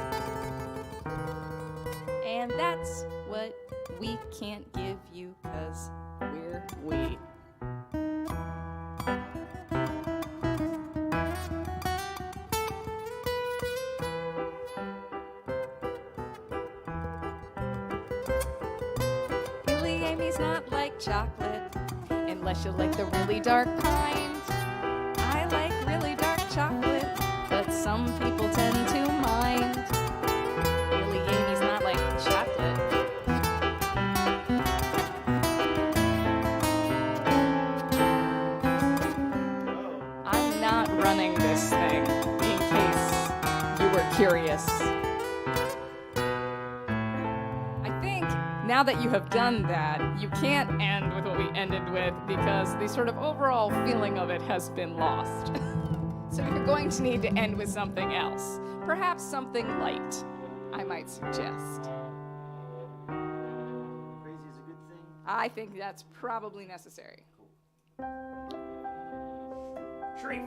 S3: And that's what we can't give you, 'cause we're we. Really, Amy's not like chocolate, unless you like the really dark kind. I like really dark chocolate, but some people tend to mind. Really, Amy's not like chocolate. I'm not running this thing, in case you were curious. I think now that you have done that, you can't end with what we ended with because the sort of overall feeling of it has been lost. So you're going to need to end with something else. Perhaps something light, I might suggest.
S2: Crazy is a good thing.
S3: I think that's probably necessary.
S2: Sharif.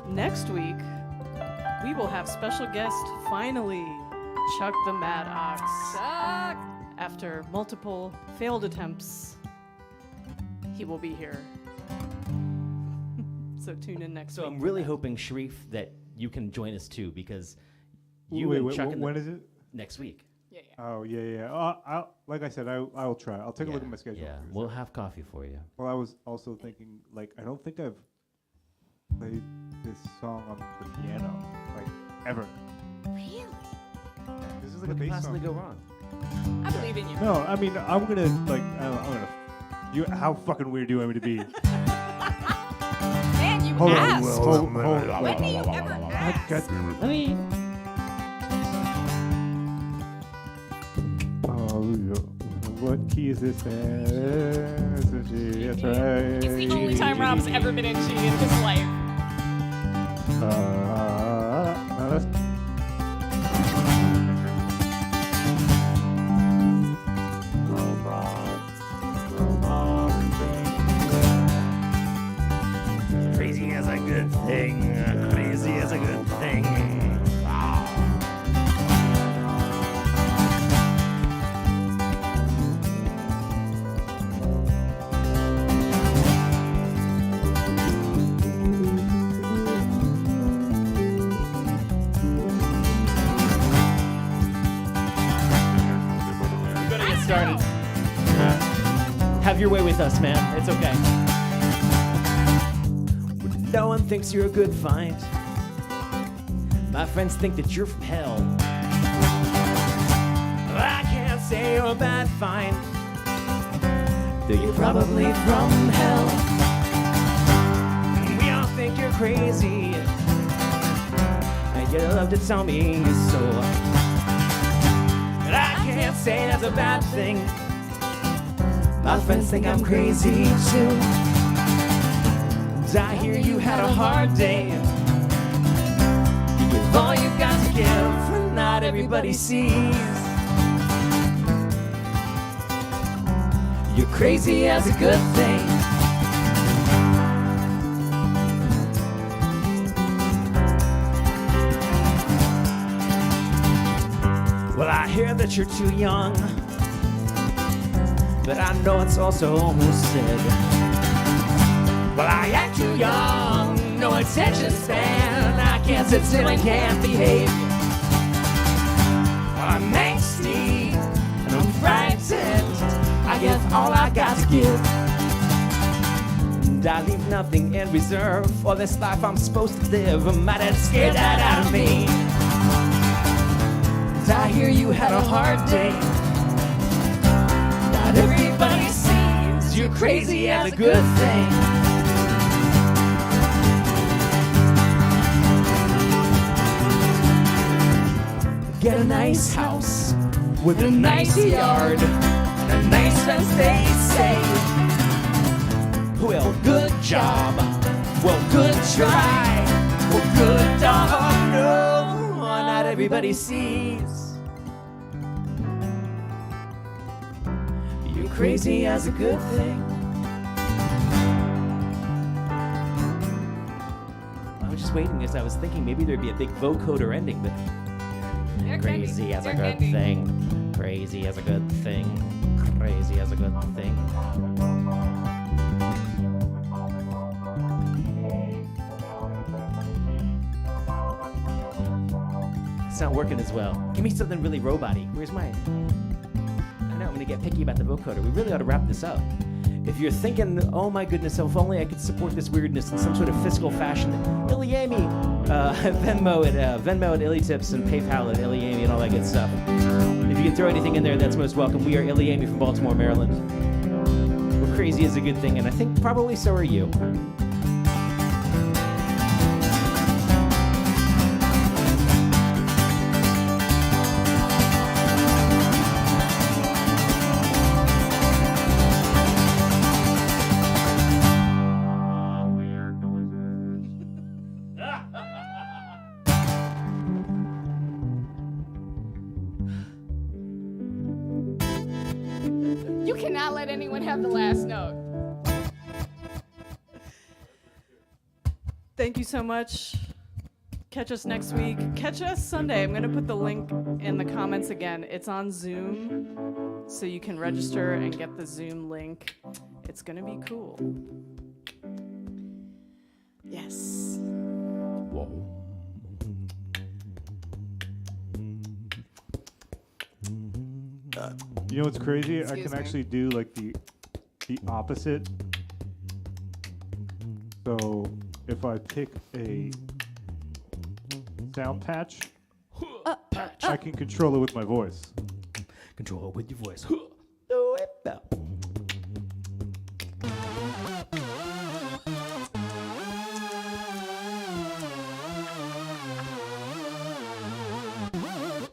S4: Next week, we will have special guest, finally, Chuck the Mad Ox.
S3: Chuck!
S4: After multiple failed attempts, he will be here. So tune in next
S2: So
S4: week.
S2: I'm really hoping, Sharif, that you can join us too, because you
S5: Wait,
S2: and Chuck and
S5: when is it?
S2: next week.
S3: Yeah.
S5: Oh, yeah. Like I said, I'll try. I'll take a look at my schedule.
S2: Yeah, we'll have coffee for you.
S5: Well, I was also thinking, like, I don't think I've played this song on the piano, like, ever.
S3: Really?
S5: This is like
S2: What
S5: a
S2: could
S5: bass
S2: possibly
S5: song.
S2: go wrong?
S3: I believe in you.
S5: No, I mean, I'm gonna, like, I'm gonna. How fucking weird do you want me to be?
S3: Man, you
S5: Hold on.
S3: asked.
S5: Hold
S3: When do you ever ask?
S5: God.
S2: Let me.
S5: Oh, what key is this? It's a G. That's right.
S3: It's the only time Rob's ever been in G in his life.
S5: That's
S2: Crazy is a good thing. Crazy is a good thing. We better get started. Have your way with us, man. It's okay. No one thinks you're a good find. My friends think that you're from hell. I can't say you're a bad find, though you're probably from hell. We all think you're crazy, and you'd love to tell me so. But I can't say that's a bad thing. My friends think I'm crazy too. I hear you had a hard day. You give all you've got to give, and not everybody sees. You're crazy as a good thing. Well, I hear that you're too young, but I know it's also almost said. Well, I am too young, no attention span. I can't sit still and can't behave. I'm angsty and I'm frightened. I give all I got to give, and I leave nothing in reserve for this life I'm supposed to live. I might have scared that out of me. And I hear you had a hard day. Not everybody sees you're crazy as a good thing. Get a nice house with a nice yard and a nice fence, they say. Well, good job. Well, good try. Well, good dog. No, not everybody sees you're crazy as a good thing. I was just waiting as I was thinking maybe there'd be a big vocoder ending, but crazy as a good thing. Crazy as a good thing. Crazy as a good thing. It's not working as well. Give me something really robot-y. Where's my... I know I'm gonna get picky about the vocoder. We really ought to wrap this up. If you're thinking, oh my goodness, if only I could support this weirdness in some sort of fiscal fashion, Illy Amy, Venmo at Illy Tips and PayPal at Illy Amy and all that good stuff. If you can throw anything in there, that's most welcome. We are Illy Amy from Baltimore, Maryland. We're crazy is a good thing, and I think probably so are you.
S3: You cannot let anyone have the last note.
S4: Thank you so much. Catch us next week. Catch us Sunday. I'm going to put the link in the comments again. It's on Zoom, so you can register and get the Zoom link. It's going to be cool. Yes.
S5: You know what's crazy? I
S3: Excuse
S5: can
S3: me.
S5: actually do like the opposite. So if I pick a sound patch, I can control it with my voice.
S2: Control it with your voice.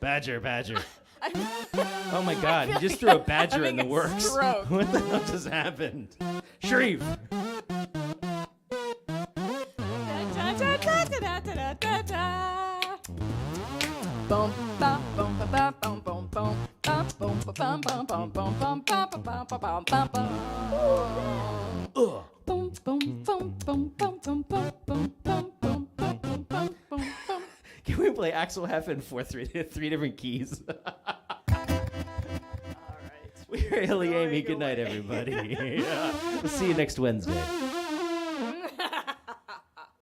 S2: Badger. Oh my God, he just threw a badger in the works.
S3: Stroke.
S2: What the hell just happened? Shreve.
S3: Boom, ba, boom, ba, ba, boom, boom, boom. Ba, boom, ba, bum, bum, bum, bum, bum, ba, ba, bum, ba, bum, bum, bum. Boom, boom, boom, boom, boom, boom, boom, boom, boom, boom, boom, boom, boom, boom.
S2: Can we play Axel Heffen for three different keys? We're Haley Amy. Good night, everybody. We'll see you next Wednesday.